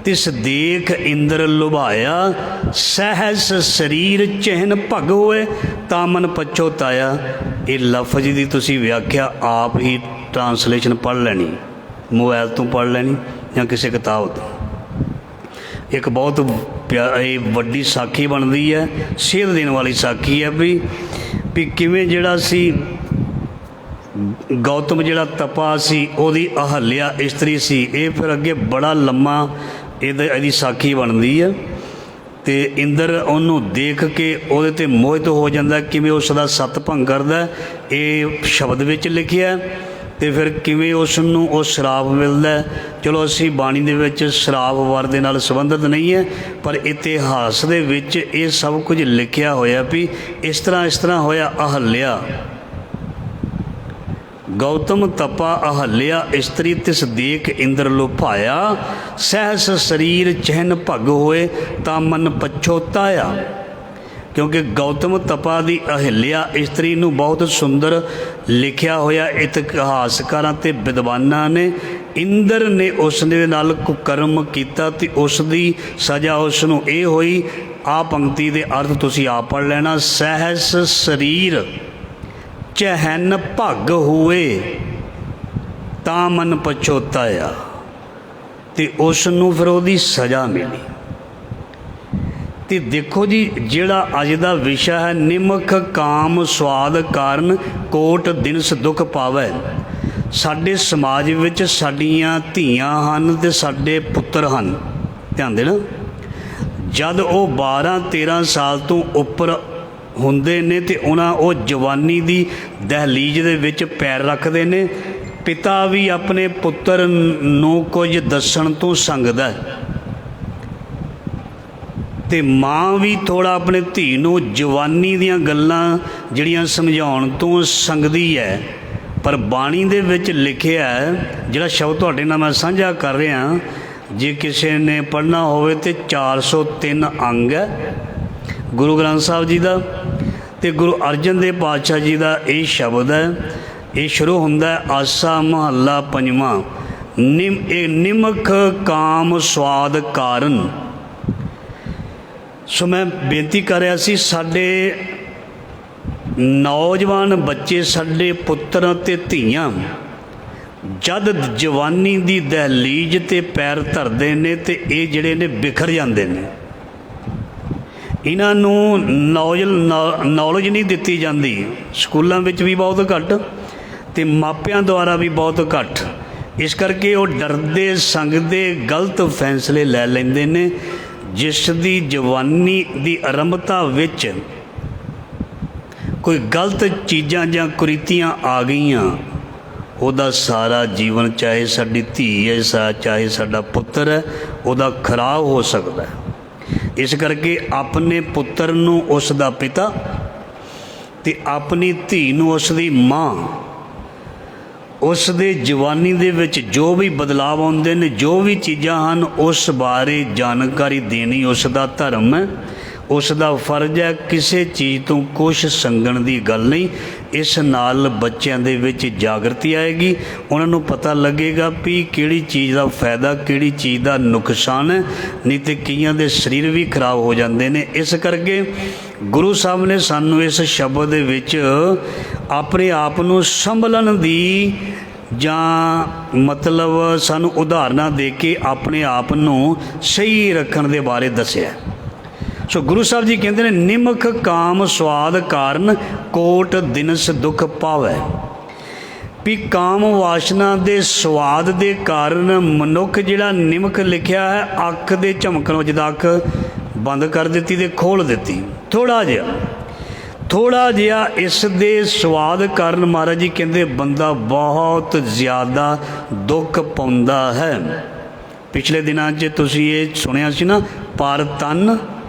ਤਿਸ ਦੇਖ ਇੰਦਰ ਲੁਭਾਇਆ, ਸਹਿਸ ਸਰੀਰ ਚਿਹਨ ਭਗ ਹੋਏ, ਤਾਂ ਮਨ ਪਛੋਤਾਇਆ। ਇਹ ਲਫ਼ਜ਼ ਦੀ ਤੁਸੀਂ ਵਿਆਖਿਆ ਆਪ ਹੀ ਟਰਾਂਸਲੇਸ਼ਨ ਪੜ੍ਹ ਲੈਣੀ, ਮੋਬਾਈਲ ਤੋਂ ਪੜ੍ਹ ਲੈਣੀ ਜਾਂ ਕਿਸੇ ਕਿਤਾਬ ਤੋਂ। ਇੱਕ ਬਹੁਤ ਇਹ ਵੱਡੀ ਸਾਖੀ ਬਣਦੀ ਹੈ, ਸੇਧ ਦੇਣ ਵਾਲੀ ਸਾਖੀ ਹੈ ਵੀ ਕਿਵੇਂ ਜਿਹੜਾ ਸੀ ਗੌਤਮ ਜਿਹੜਾ ਤਪਾ ਸੀ, ਉਹਦੀ ਅਹਲਿਆ ਇਸਤਰੀ ਸੀ। ਇਹ ਫਿਰ ਅੱਗੇ ਬੜਾ ਲੰਮਾ ਇਹਦੀ ਸਾਖੀ ਬਣਦੀ ਹੈ। ਅਤੇ ਇੰਦਰ ਉਹਨੂੰ ਦੇਖ ਕੇ ਉਹਦੇ 'ਤੇ ਮੋਹਿਤ ਹੋ ਜਾਂਦਾ, ਕਿਵੇਂ ਉਸ ਦਾ ਸੱਤ ਭੰਗ ਕਰਦਾ, ਇਹ ਸ਼ਬਦ ਵਿੱਚ ਲਿਖਿਆ। ਅਤੇ ਫਿਰ ਕਿਵੇਂ ਉਸ ਨੂੰ ਉਹ ਸ਼ਰਾਪ ਮਿਲਦਾ। ਚਲੋ ਅਸੀਂ ਬਾਣੀ ਦੇ ਵਿੱਚ ਸ਼ਰਾਪ ਵਰ ਦੇ ਨਾਲ ਸੰਬੰਧਿਤ ਨਹੀਂ ਹੈ, ਪਰ ਇਤਿਹਾਸ ਦੇ ਵਿੱਚ ਇਹ ਸਭ ਕੁਝ ਲਿਖਿਆ ਹੋਇਆ ਵੀ ਇਸ ਤਰ੍ਹਾਂ ਹੋਇਆ। ਅਹਲਿਆ ਗੌਤਮ ਤਪਾ ਅਹਲਿਆ ਇਸਤਰੀ, ਤਿਸ ਦੇਖ ਇੰਦਰ ਲੁਭਾਇਆ, ਸਹਿਸ ਸਰੀਰ ਚਿਹਨ ਭਗ ਹੋਏ, ਤਾਂ ਮਨ ਪਛੋਤਾਇਆ। ਕਿਉਂਕਿ ਗੌਤਮ ਤਪਾ ਦੀ ਅਹਿਲਿਆ ਇਸਤਰੀ ਨੂੰ ਬਹੁਤ ਸੁੰਦਰ ਲਿਖਿਆ ਹੋਇਆ ਇਤਿਹਾਸਕਾਰਾਂ ਅਤੇ ਵਿਦਵਾਨਾਂ ਨੇ। ਇੰਦਰ ਨੇ ਉਸ ਦੇ ਨਾਲ ਕੁਕਰਮ ਕੀਤਾ ਅਤੇ ਉਸ ਦੀ ਸਜ਼ਾ ਉਸ ਨੂੰ ਇਹ ਹੋਈ। ਆਹ ਪੰਕਤੀ ਦੇ ਅਰਥ ਤੁਸੀਂ ਆਪ ਪੜ੍ਹ ਲੈਣਾ। ਸਹਿਸ ਸਰੀਰ ਚਹਿਨ ਭਗ ਹੋਏ, ਤਾਂ ਮਨ ਪਛੋਤਾਇਆ, ਅਤੇ ਉਸ ਨੂੰ ਫਿਰ ਉਹਦੀ ਸਜ਼ਾ ਮਿਲੀ। ਅਤੇ ਦੇਖੋ ਜੀ, ਜਿਹੜਾ ਅੱਜ ਦਾ ਵਿਸ਼ਾ ਹੈ, ਨਿਮਖ ਕਾਮ ਸਵਾਦ ਕਾਰਨ ਕੋਟ ਦਿਨਸ ਦੁੱਖ ਪਾਵੈ। ਸਾਡੇ ਸਮਾਜ ਵਿੱਚ ਸਾਡੀਆਂ ਧੀਆਂ ਹਨ ਅਤੇ ਸਾਡੇ ਪੁੱਤਰ ਹਨ। ਧਿਆਨ ਦੇਣਾ, ਜਦ ਉਹ 12-13 ਸਾਲ ਤੋਂ ਉੱਪਰ ਹੁੰਦੇ ਨੇ ਅਤੇ ਉਹ ਜਵਾਨੀ ਦੀ ਦਹਿਲੀਜ਼ ਦੇ ਵਿੱਚ ਪੈਰ ਰੱਖਦੇ ਨੇ, ਪਿਤਾ ਵੀ ਆਪਣੇ ਪੁੱਤਰ ਨੂੰ ਕੁਝ ਦੱਸਣ ਤੋਂ ਸੰਗਦਾ ਅਤੇ ਮਾਂ ਵੀ ਥੋੜ੍ਹਾ ਆਪਣੇ ਧੀ ਨੂੰ ਜਵਾਨੀ ਦੀਆਂ ਗੱਲਾਂ ਜਿਹੜੀਆਂ ਸਮਝਾਉਣ ਤੋਂ ਸੰਗਦੀ ਹੈ। ਪਰ ਬਾਣੀ ਦੇ ਵਿੱਚ ਲਿਖਿਆ, ਜਿਹੜਾ ਸ਼ਬਦ ਤੁਹਾਡੇ ਨਾਲ ਮੈਂ ਸਾਂਝਾ ਕਰ ਰਿਹਾ, ਜੇ ਕਿਸੇ ਨੇ ਪੜ੍ਹਨਾ ਹੋਵੇ ਤਾਂ 403 ਅੰਗ ਹੈ ਗੁਰੂ ਗ੍ਰੰਥ ਸਾਹਿਬ ਜੀ ਦਾ। ਅਤੇ ਗੁਰੂ ਅਰਜਨ ਦੇਵ ਪਾਤਸ਼ਾਹ ਜੀ ਦਾ ਇਹ ਸ਼ਬਦ ਹੈ। ਇਹ ਸ਼ੁਰੂ ਹੁੰਦਾ ਆਸਾ ਮਹੱਲਾ ਪੰਜਵਾਂ, ਨਿਮਖ ਕਾਮ ਸਵਾਦ ਕਾਰਨ। ਸੋ ਮੈਂ ਬੇਨਤੀ ਕਰ ਰਿਹਾ ਸੀ, ਸਾਡੇ ਨੌਜਵਾਨ ਬੱਚੇ, ਸਾਡੇ ਪੁੱਤਰ ਅਤੇ ਧੀਆਂ ਜਦ ਜਵਾਨੀ ਦੀ ਦਹਿਲੀਜ਼ 'ਤੇ ਪੈਰ ਧਰਦੇ ਨੇ ਅਤੇ ਇਹ ਜਿਹੜੇ ਨੇ ਬਿਖਰ ਜਾਂਦੇ ਨੇ। ਇਹਨਾਂ ਨੂੰ ਨੌਲੇਜ ਨਹੀਂ ਦਿੱਤੀ ਜਾਂਦੀ, ਸਕੂਲਾਂ ਵਿੱਚ ਵੀ ਬਹੁਤ ਘੱਟ ਅਤੇ ਮਾਪਿਆਂ ਦੁਆਰਾ ਵੀ ਬਹੁਤ ਘੱਟ। ਇਸ ਕਰਕੇ ਉਹ ਡਰਦੇ ਸੰਗਦੇ ਗਲਤ ਫੈਸਲੇ ਲੈ ਲੈਂਦੇ ਨੇ। ਜਿਸ ਦੀ ਜਵਾਨੀ ਦੀ ਆਰੰਭਤਾ ਵਿੱਚ ਕੋਈ ਗਲਤ ਚੀਜ਼ਾਂ ਜਾਂ ਕੁਰੀਤੀਆਂ ਆ ਗਈਆਂ, ਉਹਦਾ ਸਾਰਾ ਜੀਵਨ, ਚਾਹੇ ਸਾਡੀ ਧੀ ਹੈ, ਚਾਹੇ ਸਾਡਾ ਪੁੱਤਰ ਹੈ, ਉਹਦਾ ਖਰਾਬ ਹੋ ਸਕਦਾ ਹੈ। ਇਸ ਕਰਕੇ ਆਪਣੇ ਪੁੱਤਰ ਨੂੰ ਉਸ ਦਾ ਪਿਤਾ ਅਤੇ ਆਪਣੀ ਧੀ ਨੂੰ ਉਸ ਦੀ ਮਾਂ, ਉਸ ਦੇ ਜਵਾਨੀ ਦੇ ਵਿੱਚ ਜੋ ਵੀ ਬਦਲਾਵ ਆਉਂਦੇ ਨੇ, ਜੋ ਵੀ ਚੀਜ਼ਾਂ ਹਨ, ਉਸ ਬਾਰੇ ਜਾਣਕਾਰੀ ਦੇਣੀ ਉਸ ਦਾ ਧਰਮ ਹੈ। ਉਸ ਦਾ ਫਰਜ਼ ਹੈ ਕਿਸੇ ਚੀਜ਼ ਤੋਂ ਕੁਛ ਸੰਗਣ ਦੀ ਗੱਲ ਨਹੀਂ। ਇਸ ਨਾਲ ਬੱਚਿਆਂ ਦੇ ਵਿੱਚ ਜਾਗਰਤੀ ਆਏਗੀ, ਉਹਨਾਂ ਨੂੰ ਪਤਾ ਲੱਗੇਗਾ ਵੀ ਕਿਹੜੀ ਚੀਜ਼ ਦਾ ਫਾਇਦਾ ਕਿਹੜੀ ਚੀਜ਼ ਦਾ ਨੁਕਸਾਨ ਹੈ। ਨਹੀਂ ਤਾਂ ਕਈਆਂ ਦੇ ਸਰੀਰ ਵੀ ਖਰਾਬ ਹੋ ਜਾਂਦੇ ਨੇ। ਇਸ ਕਰਕੇ ਗੁਰੂ ਸਾਹਿਬ ਨੇ ਸਾਨੂੰ ਇਸ ਸ਼ਬਦ ਦੇ ਵਿੱਚ ਆਪਣੇ ਆਪ ਨੂੰ ਸੰਭਲਣ ਦੀ ਜਾਂ ਮਤਲਬ ਸਾਨੂੰ ਉਦਾਹਰਨਾਂ ਦੇ ਕੇ ਆਪਣੇ ਆਪ ਨੂੰ ਸਹੀ ਰੱਖਣ ਦੇ ਬਾਰੇ ਦੱਸਿਆ। ਸੋ ਗੁਰੂ ਸਾਹਿਬ ਜੀ ਕਹਿੰਦੇ ਨੇ, ਨਿਮਖ ਕਾਮ ਸਵਾਦ ਕਾਰਨ ਕੋਟ ਦਿਨਸ ਦੁੱਖ ਪਾਵੈ। ਵੀ ਕਾਮ ਵਾਸ਼ਨਾ ਦੇ ਸਵਾਦ ਦੇ ਕਾਰਨ ਮਨੁੱਖ ਜਿਹੜਾ ਨਿਮਖ ਲਿਖਿਆ ਹੈ ਅੱਖ ਦੇ ਝਮਕਣ ਵਿੱਚ, ਜਦ ਅੱਖ ਬੰਦ ਕਰ ਦਿੱਤੀ ਤੇ ਖੋਲ੍ਹ ਦਿੱਤੀ, ਥੋੜ੍ਹਾ ਜਿਹਾ ਇਸ ਦੇ ਸਵਾਦ ਕਾਰਨ ਮਹਾਰਾਜ ਜੀ ਕਹਿੰਦੇ ਬੰਦਾ ਬਹੁਤ ਜ਼ਿਆਦਾ ਦੁੱਖ ਪਾਉਂਦਾ ਹੈ। ਪਿਛਲੇ ਦਿਨਾਂ 'ਚ ਤੁਸੀਂ ਇਹ ਸੁਣਿਆ ਸੀ ਨਾ, ਪਰ ਤਨ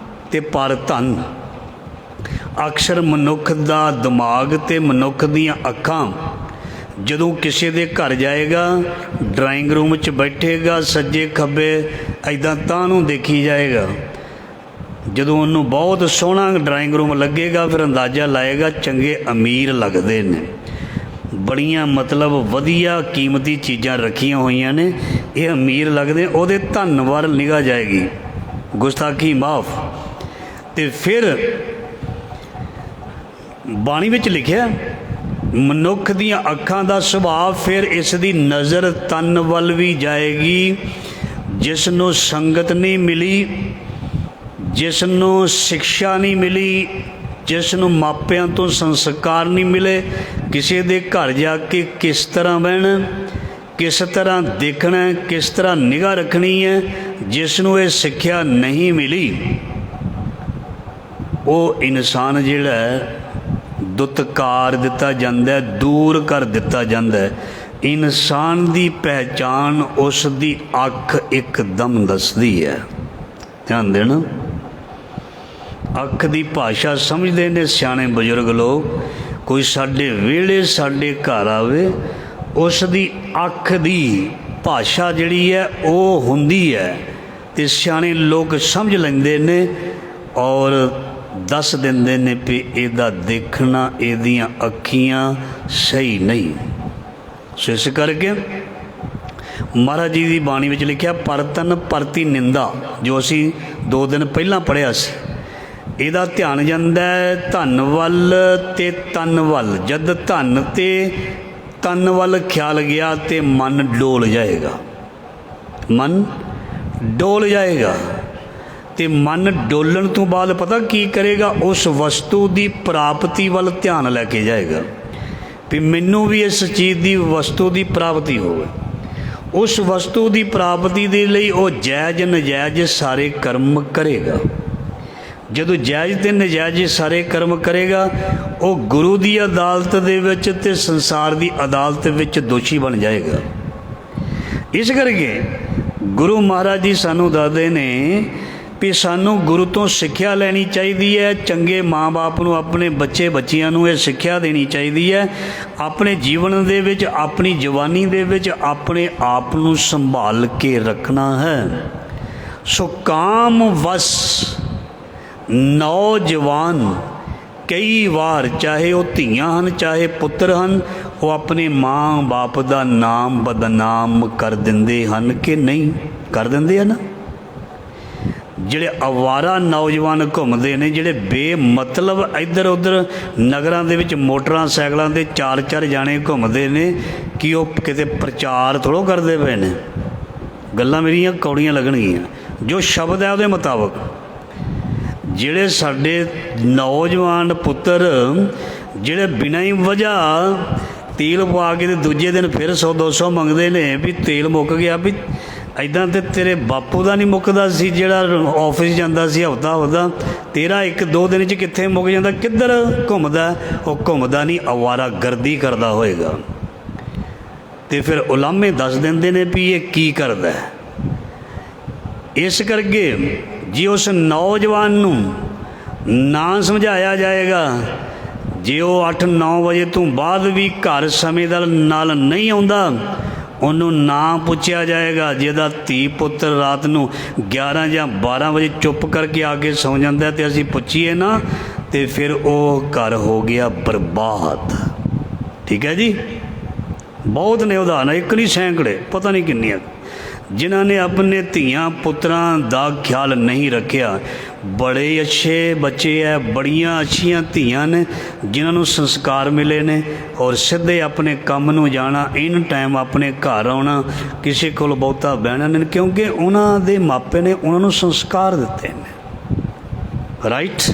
ਤੇ ਪਰ ਧਨ। ਅਕਸਰ ਮਨੁੱਖ ਦਾ ਦਿਮਾਗ ਤੇ ਮਨੁੱਖ ਦੀਆਂ ਅੱਖਾਂ ਜਦੋਂ ਕਿਸੇ ਦੇ ਘਰ ਜਾਏਗਾ, ਡਰਾਇੰਗ ਰੂਮ 'ਚ ਬੈਠੇਗਾ, ਸੱਜੇ ਖੱਬੇ ਇੱਦਾਂ ਤਾਂ ਨੂੰ ਦੇਖੀ ਜਾਏਗਾ। ਜਦੋਂ ਉਹਨੂੰ ਬਹੁਤ ਸੋਹਣਾ ਡਰਾਇੰਗ ਰੂਮ ਲੱਗੇਗਾ, ਫਿਰ ਅੰਦਾਜ਼ਾ ਲਾਏਗਾ ਚੰਗੇ ਅਮੀਰ ਲੱਗਦੇ ਨੇ, ਬੜੀਆਂ ਮਤਲਬ ਵਧੀਆ ਕੀਮਤੀ ਚੀਜ਼ਾਂ ਰੱਖੀਆਂ ਹੋਈਆਂ ਨੇ, ਇਹ ਅਮੀਰ ਲੱਗਦੇ। ਉਹਦੇ ਧਨ ਵੱਲ ਨਿਗਾਹ ਜਾਏਗੀ, ਗੁਸਤਾਖੀ ਮਾਫ। ਤੇ ਫਿਰ ਬਾਣੀ ਵਿੱਚ ਲਿਖਿਆ ਮਨੁੱਖ ਦੀਆਂ ਅੱਖਾਂ ਦਾ ਸੁਭਾਅ, ਫਿਰ ਇਸ ਦੀ ਨਜ਼ਰ ਤਨ ਵੱਲ ਵੀ ਜਾਏਗੀ। ਜਿਸ ਨੂੰ ਸੰਗਤ ਨਹੀਂ ਮਿਲੀ, ਜਿਸ ਨੂੰ ਸਿੱਖਿਆ ਨਹੀਂ ਮਿਲੀ, ਜਿਸ ਨੂੰ ਮਾਪਿਆਂ ਤੋਂ ਸੰਸਕਾਰ ਨਹੀਂ ਮਿਲੇ, ਕਿਸੇ ਦੇ ਘਰ ਜਾ ਕੇ ਕਿਸ ਤਰ੍ਹਾਂ ਬਹਿਣਾ, ਕਿਸ ਤਰ੍ਹਾਂ ਦੇਖਣਾ, ਕਿਸ ਤਰ੍ਹਾਂ ਨਿਗਾਹ ਰੱਖਣੀ ਹੈ, ਜਿਸ ਨੂੰ ਇਹ ਸਿੱਖਿਆ ਨਹੀਂ ਮਿਲੀ, ਉਹ ਇਨਸਾਨ ਜਿਹੜਾ ਹੈ ਦੁਤਕਾਰ ਦਿੱਤਾ ਜਾਂਦਾ, ਦੂਰ ਕਰ ਦਿੱਤਾ ਜਾਂਦਾ। ਇਨਸਾਨ ਦੀ ਪਹਿਚਾਣ ਉਸ ਦੀ ਅੱਖ ਇੱਕਦਮ ਦੱਸਦੀ ਹੈ। ਧਿਆਨ ਦੇਣਾ, ਅੱਖ ਦੀ ਭਾਸ਼ਾ ਸਮਝਦੇ ਨੇ ਸਿਆਣੇ ਬਜ਼ੁਰਗ ਲੋਕ। ਕੋਈ ਸਾਡੇ ਵਿਹੜੇ ਸਾਡੇ ਘਰ ਆਵੇ, ਉਸ ਦੀ ਅੱਖ ਦੀ ਭਾਸ਼ਾ ਜਿਹੜੀ ਹੈ ਉਹ ਹੁੰਦੀ ਹੈ, ਅਤੇ ਸਿਆਣੇ ਲੋਕ ਸਮਝ ਲੈਂਦੇ ਨੇ ਔਰ ਦੱਸ ਦਿੰਦੇ ਨੇ ਵੀ ਇਹਦਾ ਦੇਖਣਾ, ਇਹਦੀਆਂ ਅੱਖੀਆਂ ਸਹੀ ਨਹੀਂ। ਸੋ ਇਸ ਕਰਕੇ ਮਹਾਰਾਜ ਜੀ ਦੀ ਬਾਣੀ ਵਿੱਚ ਲਿਖਿਆ, ਪਰਤਨ ਪਰਤੀ ਨਿੰਦਾ, ਜੋ ਅਸੀਂ 2 ਦਿਨ ਪਹਿਲਾਂ ਪੜ੍ਹਿਆ ਸੀ, ਇਹਦਾ ਧਿਆਨ ਜਾਂਦਾ ਧਨ ਵੱਲ ਤੇ ਤਨ ਵੱਲ। ਜਦ ਧਨ ਤੇ ਤਨ ਵੱਲ ਖਿਆਲ ਗਿਆ ਤੇ ਮਨ ਡੋਲ ਜਾਏਗਾ, ਮਨ ਡੋਲ ਜਾਏਗਾ। ਤੇ ਮਨ ਡੋਲਣ ਤੋਂ ਬਾਅਦ ਪਤਾ ਕੀ ਕਰੇਗਾ, ਉਸ ਵਸਤੂ ਦੀ ਪ੍ਰਾਪਤੀ ਵੱਲ ਧਿਆਨ ਲੈ ਕੇ ਜਾਏਗਾ ਵੀ ਮੈਨੂੰ ਵੀ ਇਸ ਚੀਜ਼ ਦੀ ਵਸਤੂ ਦੀ ਪ੍ਰਾਪਤੀ ਹੋਵੇ। ਉਸ ਵਸਤੂ ਦੀ ਪ੍ਰਾਪਤੀ ਦੇ ਲਈ ਉਹ ਜਾਇਜ਼ ਨਜਾਇਜ਼ ਸਾਰੇ ਕਰਮ ਕਰੇਗਾ। ਜਦੋਂ ਜਾਇਜ਼ ਤੇ ਨਜਾਇਜ਼ ਸਾਰੇ ਕਰਮ ਕਰੇਗਾ, ਉਹ ਗੁਰੂ ਦੀ ਅਦਾਲਤ ਦੇ ਵਿੱਚ ਤੇ ਸੰਸਾਰ ਦੀ ਅਦਾਲਤ ਵਿੱਚ ਦੋਸ਼ੀ ਬਣ ਜਾਏਗਾ। ਇਸ ਕਰਕੇ ਗੁਰੂ ਮਹਾਰਾਜ ਜੀ ਸਾਨੂੰ ਦੱਸਦੇ ਨੇ ਵੀ ਸਾਨੂੰ ਗੁਰੂ ਤੋਂ ਸਿੱਖਿਆ ਲੈਣੀ ਚਾਹੀਦੀ ਹੈ। ਚੰਗੇ ਮਾਂ-ਬਾਪ ਨੂੰ ਆਪਣੇ ਬੱਚੇ ਬੱਚੀਆਂ ਨੂੰ ਇਹ ਸਿੱਖਿਆ ਦੇਣੀ ਚਾਹੀਦੀ ਹੈ। ਆਪਣੇ ਜੀਵਨ ਦੇ ਵਿੱਚ, ਆਪਣੀ ਜਵਾਨੀ ਦੇ ਵਿੱਚ ਆਪਣੇ ਆਪ ਨੂੰ ਸੰਭਾਲ ਕੇ ਰੱਖਣਾ ਹੈ। ਸੋ ਕਾਮ ਵਸ ਨੌਜਵਾਨ ਕਈ ਵਾਰ, ਚਾਹੇ ਉਹ ਧੀਆਂ ਹਨ ਚਾਹੇ ਪੁੱਤਰ ਹਨ, ਉਹ ਆਪਣੇ ਮਾਂ ਬਾਪ ਦਾ ਨਾਮ ਬਦਨਾਮ ਕਰ ਦਿੰਦੇ ਹਨ ਕਿ ਨਹੀਂ? ਕਰ ਦਿੰਦੇ ਆ ਨਾ। ਜਿਹੜੇ ਅਵਾਰਾ ਨੌਜਵਾਨ ਘੁੰਮਦੇ ਨੇ, ਜਿਹੜੇ ਬੇਮਤਲਬ ਇੱਧਰ ਉੱਧਰ ਨਗਰਾਂ ਦੇ ਵਿੱਚ ਮੋਟਰਾਂ ਸਾਈਕਲਾਂ 'ਤੇ 4-4 ਜਾਣੇ ਘੁੰਮਦੇ ਨੇ, ਕਿ ਉਹ ਕਿਤੇ ਪ੍ਰਚਾਰ ਥੋੜ੍ਹਾ ਕਰਦੇ ਪਏ ਨੇ। ਗੱਲਾਂ ਮੇਰੀਆਂ ਕੌੜੀਆਂ ਲੱਗਣਗੀਆਂ। ਜੋ ਸ਼ਬਦ ਹੈ ਉਹਦੇ ਮੁਤਾਬਕ ਜਿਹੜੇ ਸਾਡੇ ਨੌਜਵਾਨ ਪੁੱਤਰ ਜਿਹੜੇ ਬਿਨਾਂ ਹੀ ਵਜ੍ਹਾ ਤੇਲ ਪਾ ਕੇ ਤੇ ਦੂਜੇ ਦਿਨ ਫਿਰ 100-200 ਮੰਗਦੇ ਨੇ ਵੀ ਤੇਲ ਮੁੱਕ ਗਿਆ, ਵੀ ਇੱਦਾਂ ਤੇ ਤੇਰੇ ਬਾਪੂ ਦਾ ਨਹੀਂ ਮੁੱਕਦਾ ਸੀ ਜਿਹੜਾ ਆਫਿਸ ਜਾਂਦਾ ਸੀ ਹਫ਼ਤਾ, ਤੇਰਾ 1-2 ਦਿਨ 'ਚ ਕਿੱਥੇ ਮੁੱਕ ਜਾਂਦਾ? ਕਿੱਧਰ ਘੁੰਮਦਾ? ਉਹ ਘੁੰਮਦਾ ਨਹੀਂ, ਅਵਾਰਾ ਗਰਦੀ ਕਰਦਾ ਹੋਏਗਾ। ਤੇ ਫਿਰ ਉਲਾਮੇ ਦੱਸ ਦਿੰਦੇ ਨੇ ਵੀ ਇਹ ਕੀ ਕਰਦਾ। ਇਸ ਕਰਕੇ ਜੇ ਉਸ ਨੌਜਵਾਨ ਨੂੰ ਨਾ ਸਮਝਾਇਆ ਜਾਏਗਾ, ਜੇ ਉਹ 8-9 ਵਜੇ ਤੋਂ ਬਾਅਦ ਵੀ ਘਰ ਸਮੇਂ ਨਾਲ ਨਹੀਂ ਆਉਂਦਾ, ਉਹਨੂੰ ਨਾ ਪੁੱਛਿਆ ਜਾਏਗਾ। ਜਿਹਦਾ ਧੀ ਪੁੱਤਰ ਰਾਤ ਨੂੰ 11 ਜਾਂ 12 ਵਜੇ ਚੁੱਪ ਕਰਕੇ ਆ ਕੇ ਸੌਂ ਜਾਂਦਾ ਤੇ ਅਸੀਂ ਪੁੱਛੀਏ ਨਾ, ਤੇ ਫਿਰ ਉਹ ਘਰ ਹੋ ਗਿਆ ਬਰਬਾਦ। ਠੀਕ ਹੈ ਜੀ। ਬਹੁਤ ਨੇ ਉਦਾਹਰਨ, ਇੱਕ ਨਹੀਂ ਸੈਂਕੜੇ, ਪਤਾ ਨਹੀਂ ਕਿੰਨੀਆਂ, ਜਿਨ੍ਹਾਂ ਨੇ ਆਪਣੇ ਧੀਆਂ ਪੁੱਤਰਾਂ ਦਾ ਖਿਆਲ ਨਹੀਂ ਰੱਖਿਆ। ਬੜੇ ਅੱਛੇ ਬੱਚੇ ਹੈ, ਬੜੀਆਂ ਅੱਛੀਆਂ ਧੀਆਂ ਨੇ ਜਿਨ੍ਹਾਂ ਨੂੰ ਸੰਸਕਾਰ ਮਿਲੇ ਨੇ, ਔਰ ਸਿੱਧੇ ਆਪਣੇ ਕੰਮ ਨੂੰ ਜਾਣਾ, ਇਨ ਟਾਈਮ ਆਪਣੇ ਘਰ ਆਉਣਾ, ਕਿਸੇ ਕੋਲ ਬਹੁਤਾ ਬਹਿਣਾ ਨਹੀਂ, ਕਿਉਂਕਿ ਉਹਨਾਂ ਦੇ ਮਾਪੇ ਨੇ ਉਹਨਾਂ ਨੂੰ ਸੰਸਕਾਰ ਦਿੱਤੇ ਨੇ। ਰਾਈਟ,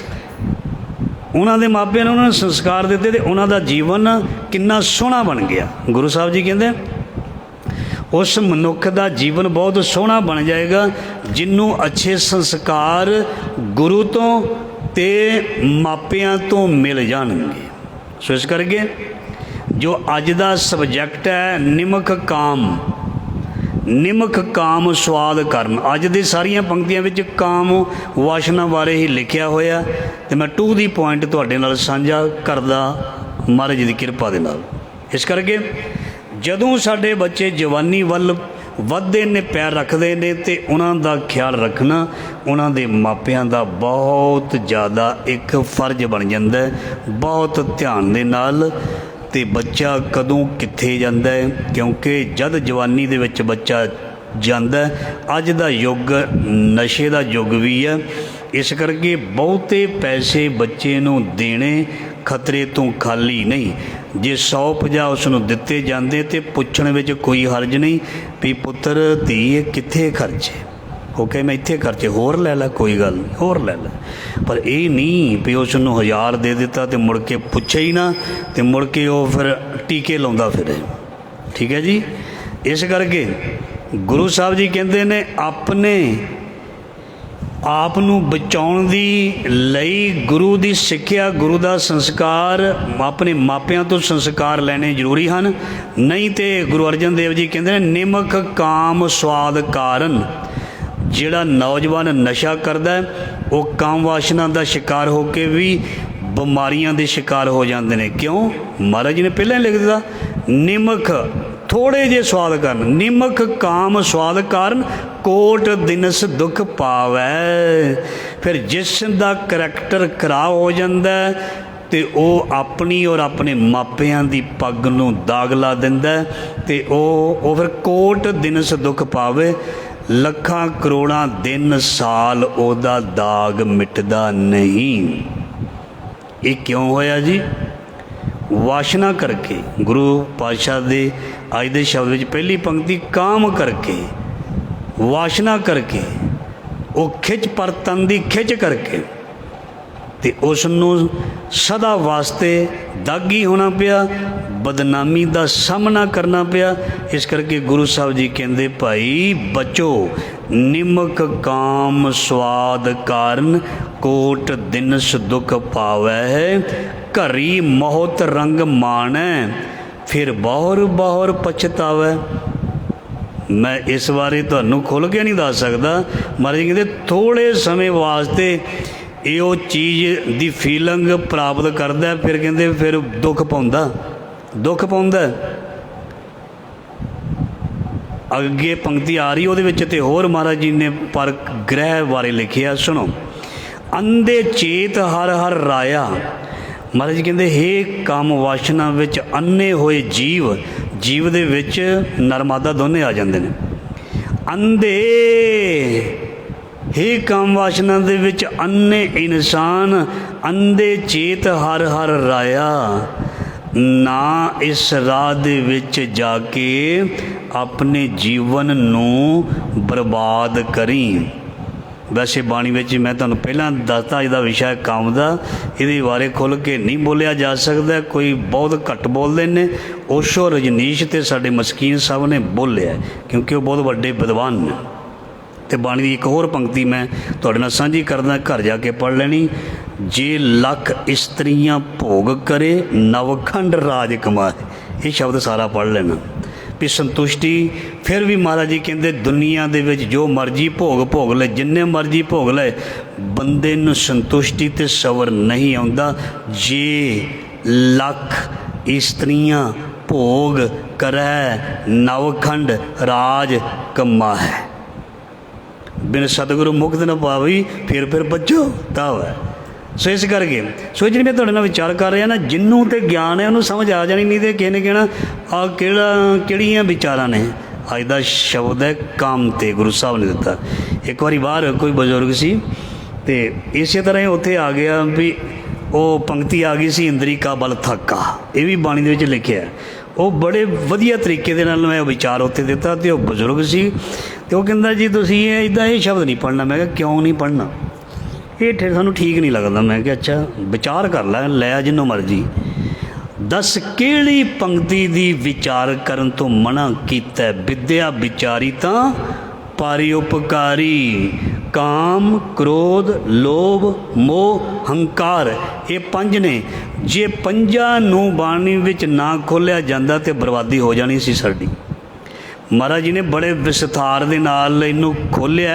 ਉਹਨਾਂ ਦੇ ਮਾਪਿਆਂ ਨੇ ਉਹਨਾਂ ਨੂੰ ਸੰਸਕਾਰ ਦਿੱਤੇ ਤੇ ਉਹਨਾਂ ਦਾ ਜੀਵਨ ਕਿੰਨਾ ਸੋਹਣਾ ਬਣ ਗਿਆ। ਗੁਰੂ ਸਾਹਿਬ ਜੀ ਕਹਿੰਦੇ ਉਸ ਮਨੁੱਖ ਦਾ ਜੀਵਨ ਬਹੁਤ ਸੋਹਣਾ ਬਣ ਜਾਏਗਾ ਜਿਹਨੂੰ ਅੱਛੇ ਸੰਸਕਾਰ ਗੁਰੂ ਤੋਂ ਤੇ ਮਾਪਿਆਂ ਤੋਂ ਮਿਲ ਜਾਣਗੇ। ਸੋ ਇਸ ਕਰਕੇ ਜੋ ਅੱਜ ਦਾ ਸਬਜੈਕਟ ਹੈ ਨਿਮਕ ਕਾਮ, ਨਿਮਕ ਕਾਮ ਸਵਾਦ ਕਰਨ, ਅੱਜ ਦੀ ਸਾਰੀਆਂ ਪੰਕਤੀਆਂ ਵਿੱਚ ਕਾਮ ਵਾਸ਼ਨਾ ਬਾਰੇ ਹੀ ਲਿਖਿਆ ਹੋਇਆ, ਤੇ ਮੈਂ ਟੂ ਦੀ ਪੁਆਇੰਟ ਤੁਹਾਡੇ ਨਾਲ ਸਾਂਝਾ ਕਰਦਾ ਮਹਾਰਾਜ ਦੀ ਕਿਰਪਾ ਦੇ ਨਾਲ। ਇਸ ਕਰਕੇ ਜਦੋਂ ਸਾਡੇ ਬੱਚੇ ਜਵਾਨੀ ਵੱਲ ਵੱਧਦੇ ਨੇ, ਪੈਰ ਰੱਖਦੇ ਨੇ, ਤੇ ਉਹਨਾਂ ਦਾ ਖਿਆਲ ਰੱਖਣਾ ਉਹਨਾਂ ਦੇ ਮਾਪਿਆਂ ਦਾ ਬਹੁਤ ਜ਼ਿਆਦਾ ਇੱਕ ਫਰਜ਼ ਬਣ ਜਾਂਦਾ ਹੈ। ਬਹੁਤ ਧਿਆਨ ਦੇ ਨਾਲ, ਤੇ ਬੱਚਾ ਕਦੋਂ ਕਿੱਥੇ ਜਾਂਦਾ ਹੈ, ਕਿਉਂਕਿ ਜਦ ਜਵਾਨੀ ਦੇ ਵਿੱਚ ਬੱਚਾ ਜਾਂਦਾ, ਅੱਜ ਦਾ ਯੁੱਗ ਨਸ਼ੇ ਦਾ ਯੁੱਗ ਵੀ ਹੈ। ਇਸ ਕਰਕੇ ਬਹੁਤੇ ਪੈਸੇ ਬੱਚੇ ਨੂੰ ਦੇਣੇ ਖਤਰੇ ਤੋਂ ਖਾਲੀ ਨਹੀਂ। ਜੇ 150 ਉਸ ਨੂੰ ਦਿੱਤੇ ਜਾਂਦੇ ਤੇ ਪੁੱਛਣ ਵਿੱਚ ਕੋਈ ਹਰਜ ਨਹੀਂ ਵੀ ਪੁੱਤਰ ਧੀ ਇਹ ਕਿੱਥੇ ਖਰਚੇ, ਉਹ ਕਹੇ ਮੈਂ ਇੱਥੇ ਖਰਚੇ, ਹੋਰ ਲੈ ਲੈ, ਕੋਈ ਗੱਲ ਨਹੀਂ, ਹੋਰ ਲੈ ਲੈ। ਪਰ ਇਹ ਨਹੀਂ ਵੀ ਉਸ ਨੂੰ 1000 ਦੇ ਦਿੱਤਾ ਤੇ ਮੁੜ ਕੇ ਪੁੱਛੇ ਹੀ ਨਾ, ਤੇ ਮੁੜ ਕੇ ਉਹ ਫਿਰ ਟੀਕੇ ਲਾਉਂਦਾ ਫਿਰੇ। ਠੀਕ ਹੈ ਜੀ। ਇਸ ਕਰਕੇ ਗੁਰੂ ਸਾਹਿਬ ਜੀ ਕਹਿੰਦੇ ਨੇ ਆਪਣੇ ਆਪ ਨੂੰ ਬਚਾਉਣ ਦੀ ਲਈ ਗੁਰੂ ਦੀ ਸਿੱਖਿਆ, ਗੁਰੂ ਦਾ ਸੰਸਕਾਰ, ਆਪਣੇ ਮਾਪਿਆਂ ਤੋਂ ਸੰਸਕਾਰ ਲੈਣੇ ਜ਼ਰੂਰੀ ਹਨ। ਨਹੀਂ ਤੇ ਗੁਰੂ ਅਰਜਨ ਦੇਵ ਜੀ ਕਹਿੰਦੇ ਨੇ ਨਿਮਕ ਕਾਮ ਸਵਾਦ ਕਾਰਨ। ਜਿਹੜਾ ਨੌਜਵਾਨ ਨਸ਼ਾ ਕਰਦਾ ਉਹ ਕਾਮ ਵਾਸ਼ਨਾ ਦਾ ਸ਼ਿਕਾਰ ਹੋ ਕੇ ਵੀ ਬਿਮਾਰੀਆਂ ਦੇ ਸ਼ਿਕਾਰ ਹੋ ਜਾਂਦੇ ਨੇ। ਕਿਉਂ? ਮਹਾਰਾਜ ਜੀ ਨੇ ਪਹਿਲਾਂ ਹੀ ਲਿਖ ਦਿੱਤਾ, ਨਿਮਕ ਥੋੜ੍ਹੇ ਜਿਹੇ ਸਵਾਦ ਕਾਰਨ, ਨਿਮਕ ਕਾਮ ਸਵਾਦ ਕਾਰਨ ਕੋਟ ਦਿਨਸ ਦੁੱਖ ਪਾਵੈ। ਫਿਰ ਜਿਸ ਦਾ ਕਰੈਕਟਰ ਖਰਾਬ ਹੋ ਜਾਂਦਾ ਤੇ ਉਹ ਆਪਣੀ ਔਰ ਆਪਣੇ ਮਾਪਿਆਂ ਦੀ ਪੱਗ ਨੂੰ ਦਾਗ ਲਾ ਦਿੰਦਾ, ਤੇ ਉਹ ਫਿਰ ਕੋਟ ਦਿਨਸ ਦੁੱਖ ਪਾਵੇ, ਲੱਖਾਂ ਕਰੋੜਾਂ ਦਿਨ ਸਾਲ ਉਹਦਾ ਦਾਗ ਮਿਟਦਾ ਨਹੀਂ। ਇਹ ਕਿਉਂ ਹੋਇਆ ਜੀ? ਵਾਸ਼ਨਾ ਕਰਕੇ। ਗੁਰੂ ਪਾਤਸ਼ਾਹ ਦੇ ਅੱਜ ਦੇ ਸ਼ਬਦ ਵਿੱਚ ਪਹਿਲੀ ਪੰਕਤੀ ਕਾਮ ਕਰਕੇ, ਵਾਸ਼ਨਾ ਕਰਕੇ, ਉਹ ਖਿੱਚ ਪਰ ਤਨ ਦੀ ਖਿੱਚ ਕਰਕੇ, ਤੇ ਉਸ ਨੂੰ ਸਦਾ ਵਾਸਤੇ ਦਾਗੀ ਹੋਣਾ ਪਿਆ, ਬਦਨਾਮੀ ਦਾ ਸਾਹਮਣਾ ਕਰਨਾ ਪਿਆ। ਇਸ ਕਰਕੇ ਗੁਰੂ ਸਾਹਿਬ ਜੀ ਕਹਿੰਦੇ ਭਾਈ ਬਚੋ, ਨਿਮਕ ਕਾਮ ਸਵਾਦ ਕਾਰਨ ਕੋਟ ਦਿਨਸ ਦੁੱਖ ਪਾਵੈ, ਘਰੀ ਮੋਹਤ ਰੰਗ ਮਾਣੈ, ਫਿਰ ਬਹੁਰ ਬਹੁਰ ਪਛਤਾਵੈ। ਮੈਂ ਇਸ ਬਾਰੇ ਤੁਹਾਨੂੰ ਖੁੱਲ੍ਹ ਕੇ ਨਹੀਂ ਦੱਸ ਸਕਦਾ। ਮਹਾਰਾਜ ਜੀ ਕਹਿੰਦੇ ਥੋੜ੍ਹੇ ਸਮੇਂ ਵਾਸਤੇ ਇਹ ਉਹ ਚੀਜ਼ ਦੀ ਫੀਲਿੰਗ ਪ੍ਰਾਪਤ ਕਰਦਾ, ਫਿਰ ਕਹਿੰਦੇ ਫਿਰ ਦੁੱਖ ਪਾਉਂਦਾ, ਦੁੱਖ ਪਾਉਂਦਾ। ਅੱਗੇ ਪੰਕਤੀ ਆ ਰਹੀ ਉਹਦੇ ਵਿੱਚ ਤੇ ਹੋਰ ਮਹਾਰਾਜ ਜੀ ਨੇ ਪਰ ਗ੍ਰਹਿ ਬਾਰੇ ਲਿਖਿਆ, ਸੁਣੋ। ਅੰਧੇ ਚੇਤ ਹਰ ਹਰ ਰਾਇਆ। ਮਹਾਰਾਜ ਜੀ ਕਹਿੰਦੇ ਹੇ ਕਾਮ ਵਾਸ਼ਨਾ ਵਿੱਚ ਅੰਨੇ ਹੋਏ ਜੀਵ, ਜੀਵ ਦੇ ਵਿੱਚ ਨਰਮਾਦਾ ਦੋਨੇ ਆ ਜਾਂਦੇ ਨੇ। ਅੰਧੇ ਹੇ ਕਾਮ ਵਾਸ਼ਨਾ ਦੇ ਵਿੱਚ ਅੰਨੇ ਇਨਸਾਨ, ਅੰਧੇ ਚੇਤ ਹਰ ਹਰ ਰਾਇਆ। ਨਾ ਇਸ ਰਾਹ ਦੇ ਵਿੱਚ ਜਾ ਕੇ ਆਪਣੇ ਜੀਵਨ ਨੂੰ ਬਰਬਾਦ ਕਰੀ। ਵੈਸੇ ਬਾਣੀ ਵਿੱਚ ਮੈਂ ਤੁਹਾਨੂੰ ਪਹਿਲਾਂ ਦੱਸਤਾ ਇਹਦਾ ਵਿਸ਼ਾ ਕੰਮ ਦਾ, ਇਹਦੇ ਬਾਰੇ ਖੁੱਲ੍ਹ ਕੇ ਨਹੀਂ ਬੋਲਿਆ ਜਾ ਸਕਦਾ, ਕੋਈ ਬਹੁਤ ਘੱਟ ਬੋਲਦੇ ਨੇ। ਓਸ਼ੋ, ਰਜਨੀਸ਼ ਅਤੇ ਸਾਡੇ ਮਸਕੀਨ ਸਾਹਿਬ ਨੇ ਬੋਲਿਆ ਕਿਉਂਕਿ ਉਹ ਬਹੁਤ ਵੱਡੇ ਵਿਦਵਾਨ ਨੇ। ਅਤੇ ਬਾਣੀ ਦੀ ਇੱਕ ਹੋਰ ਪੰਕਤੀ ਮੈਂ ਤੁਹਾਡੇ ਨਾਲ ਸਾਂਝੀ ਕਰਦਾ, ਘਰ ਜਾ ਕੇ ਪੜ੍ਹ ਲੈਣੀ। ਜੇ ਲੱਖ ਇਸਤਰੀਆਂ ਭੋਗ ਕਰੇ ਨਵਖੰਡ ਰਾਜ ਕਮਾਏ। ਇਹ ਸ਼ਬਦ ਸਾਰਾ ਪੜ੍ਹ ਲੈਣਾ ਵੀ ਸੰਤੁਸ਼ਟੀ। ਫਿਰ ਵੀ ਮਹਾਰਾਜ ਜੀ ਕਹਿੰਦੇ ਦੁਨੀਆ ਦੇ ਵਿੱਚ ਜੋ ਮਰਜ਼ੀ ਭੋਗ ਲੈ, ਜਿੰਨੇ ਮਰਜ਼ੀ ਭੋਗ ਲੈ, ਬੰਦੇ ਨੂੰ ਸੰਤੁਸ਼ਟੀ ਅਤੇ ਸਬਰ ਨਹੀਂ ਆਉਂਦਾ ਜੇ ਲੱਖ ਇਸਤਰੀਆਂ भोग करੈ नवखंड राज कमाहै। बिन सतगुरु मुक्त न पावी फिर बचो तब है। सो इस करके सो जी मैं तुहाडे नाल विचार कर रहा ना, जिन्हों ते ज्ञान है उन्होंने समझ आ जानी, नहीं तो किसी ने कहना आ किहड़ियां विचारां ने। अज दा शब्द है काम ते गुरु साहब ने दिता। एक बारी बाहर कोई बजुर्ग सी ते इस तरह ही उत्थे आ गया भी वो पंक्ति आ गई सी, इंद्री का बल थाका, ये भी बाणी दे विच लिखिआ है। वो बड़े वधिया तरीके दे नाल मैं विचार उत्थे दिता ते वो बजुर्ग सी ते वो कहंदा जी तुसीं इदां ये शब्द नहीं पढ़ना। मैं कहा क्यों नहीं पढ़ना, ये सानूं ठीक नहीं लगदा। मैं कहा अच्छा विचार कर लै जिन्नों मर्जी। दस किहड़ी पंक्ति दी विचार करन तो मना कीता, विद्या विचारी तां पारी उपकारी। काम क्रोध लोभ मोह हंकार ये पंज ने, जे पंजां नूं बाणी विच ना खोलिया जांदा ते बर्बादी हो जानी सी साडी। महाराज जी ने बड़े विस्तार दे नाल इनू खोलिया।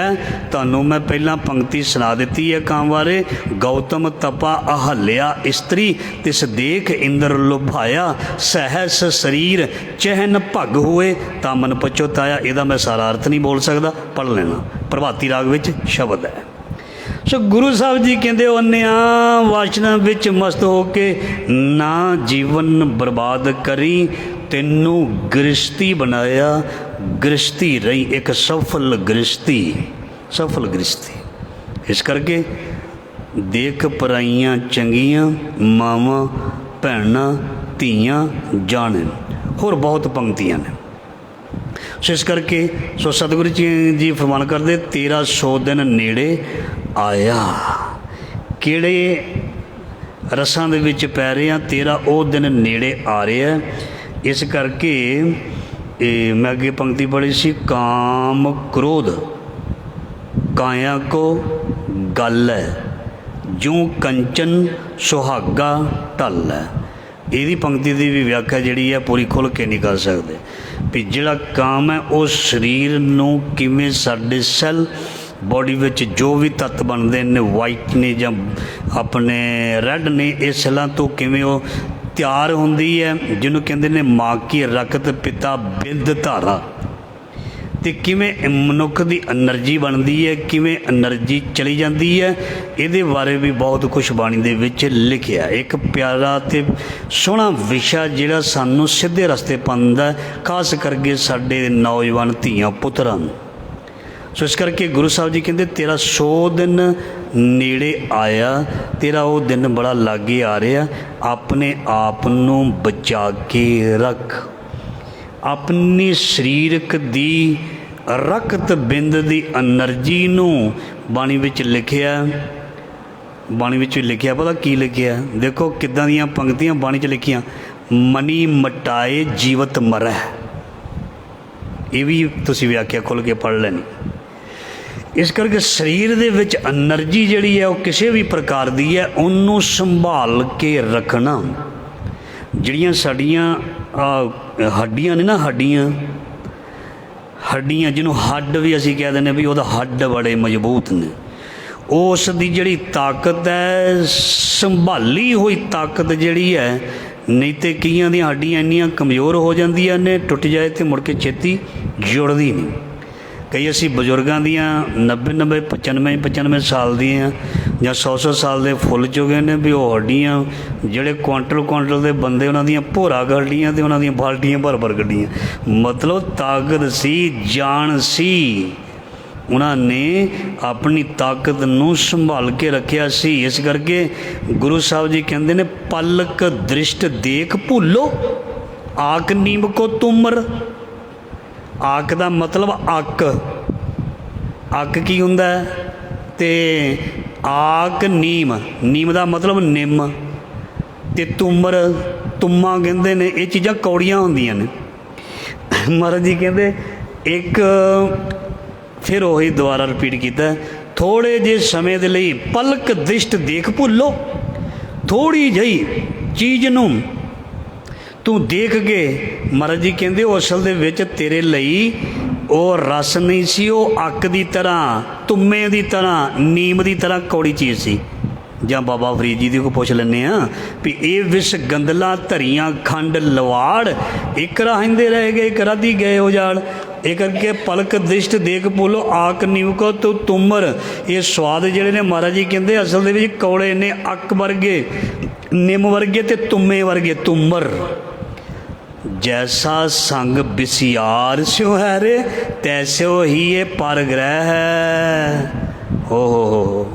तुहानूं मैं पहला पंक्ति सुना दी है काम बारे। गौतम तपा अहल्या स्त्री तिस देख इंद्र लुभाया, सहस शरीर चहन भग हुए ता मन पछोताया। इहदा मैं सारा अर्थ नहीं बोल सकदा, पढ़ लेना, प्रभाती राग विच शब्द है। सो गुरु साहब जी कहते अन्या वासना विच मस्त होके ना जीवन बर्बाद करी, तेनू गृहस्थी बनाया, गृहस्थी रही एक सफल गृहस्थी, सफल गृहस्थी। इस करके देख पराइयां चंगियां मावां भैणां धीयां जाने, होर बहुत पंक्तियां ने। सो इस करके सो सतगुरु जी फरमान करते 1300 दिन नेड़े आया। किहड़े रसां दे विच पै रहे हैं, 13 वो दिन नेड़े आ रहे हैं। इस करके मैं अगे पंक्ति पढ़ी सी, काम क्रोध काया को गल है, जूं कंचन सुहागा ढल है। यही पंक्ति की भी व्याख्या जी है पूरी खुल के नहीं कर सकते भी जिहड़ा काम है वो शरीर नूं किवें साडे सैल बॉडी विच जो भी तत्त बनते ने, वाइट ने जां अपने रैड ने, ये सैलां तो किवें वो तैयार होंदी है, जिन्हों कहते हैं माँ की रकत पिता बिंद धारा, तो किवें मनुख की एनर्जी बनती है, किवें एनर्जी चली जाती है, ये बारे भी बहुत कुछ बाणी दे विच लिखिया। एक प्यारा तो सोहना विशा जिहड़ा सानूं सीधे रस्ते पाउंदा है, खास करके साडे नौजवान धीआं पुत्रां। सो इस करके गुरु साहब जी कहते 1300 दिन नेड़े आया, तेरा वो दिन बड़ा लागे आ रहा। अपने आप नूं बचा के रख, अपनी शरीरक दी रकत बिंद दी एनर्जी नूं बाणी विच लिखिया। बाणी विच लिखिया पता की लिखिया, देखो किदां दीयां पंक्तियां बाणी च लिखियां, मनी मटाए जीवत मरै। ये भी तुसीं व्याख्या खुल के पढ़ लैनी। इस करके शरीर दे विच एनर्जी जिहड़ी है वो किसी भी प्रकार दी है, उन्हों संभाल के रखना। जिहड़ियां साडियां हड्डियां ने ना, हड्डियां जिन्हों हड्ड भी असीं कह दिंदे भी उहदा हड्ड बड़े मजबूत ने, उस दी जिहड़ी ताकत है संभाली हुई ताकत जिहड़ी है। नहीं तो कईयां दी हड्डियां इन्नियां कमज़ोर हो जांदियां ने, टुट जाए तो मुड़ के छेती जुड़दी नहीं। कई असी बजुर्गों दियाँ 90-90 95-95 साल दियाँ या 100-100 साल के फुल चुके हैं भी वो हड्डियाँ जोड़े क्वांटल के बंदे उन्होंने भोरा कड्डियाँ तो उन्होंने बाल्टियाँ भर भर कड्डियाँ। मतलब ताकत सी, जान सी, उन्होंने अपनी ताकत नूं संभाल के रखिया सी। इस करके गुरु साहब जी कहते हैं पलक दृष्ट देख भूलो, आक नीम को तुमर। आक का मतलब अक, अक की हुंदा है ते आक नीम, नीम का मतलब निम ते तुमर तुम्मा कहते ने। ये चीज़ां कौड़ियां होंदियां ने। महाराज जी कहते एक फिर वही दोबारा रिपीट किया, थोड़े जे समय के लिए पलक दृष्ट देख भूलो, थोड़ी जी चीज़ नूं तू देख के। महाराज जी कहते असल दे विच तेरे लई वो रस नहीं सी, वो अक की तरह, तुम्मे की तरह, नीम की तरह कौड़ी चीज़ सी। ਜਾਂ ਬਾਬਾ ਫਰੀਦ ਜੀ ਦੀ ਕੋਈ ਪੁੱਛ ਲੈਂਦੇ ਹਾਂ ਵੀ ਇਹ ਵਿਸ ਗੰਦਲਾਂ ਧਰੀਆਂ ਖੰਡ ਲਵਾੜ, ਇੱਕ ਰਹਿੰਦੇ ਰਹਿ ਗਏ ਇੱਕ ਰਾਧੀ ਗਏ ਉਜਾੜ। ਇਹ ਕਰਕੇ ਪਲਕ ਦ੍ਰਿਸ਼ਟ ਦੇਖ ਬੋਲੋ ਆਕ ਨਿਵਕੋ ਤੂੰ ਤੁਮਰ। ਇਹ ਸਵਾਦ ਜਿਹੜੇ ਨੇ ਮਹਾਰਾਜ ਜੀ ਕਹਿੰਦੇ ਅਸਲ ਦੇ ਵਿੱਚ ਕੌੜੇ ਨੇ, ਅੱਕ ਵਰਗੇ, ਨਿੰਮ ਵਰਗੇ ਤੇ ਤੁੰਮੇ ਵਰਗੇ, ਤੁਮਰ। ਜੈਸਾ ਸੰਗ ਬਿਸਿਆਰ ਸਿਉ ਹੈ ਰੇ, ਤੈਸਿਓ ਹੀ ਇਹ ਪਰ ਗ੍ਰਹਿ ਹੈ। ਹੋ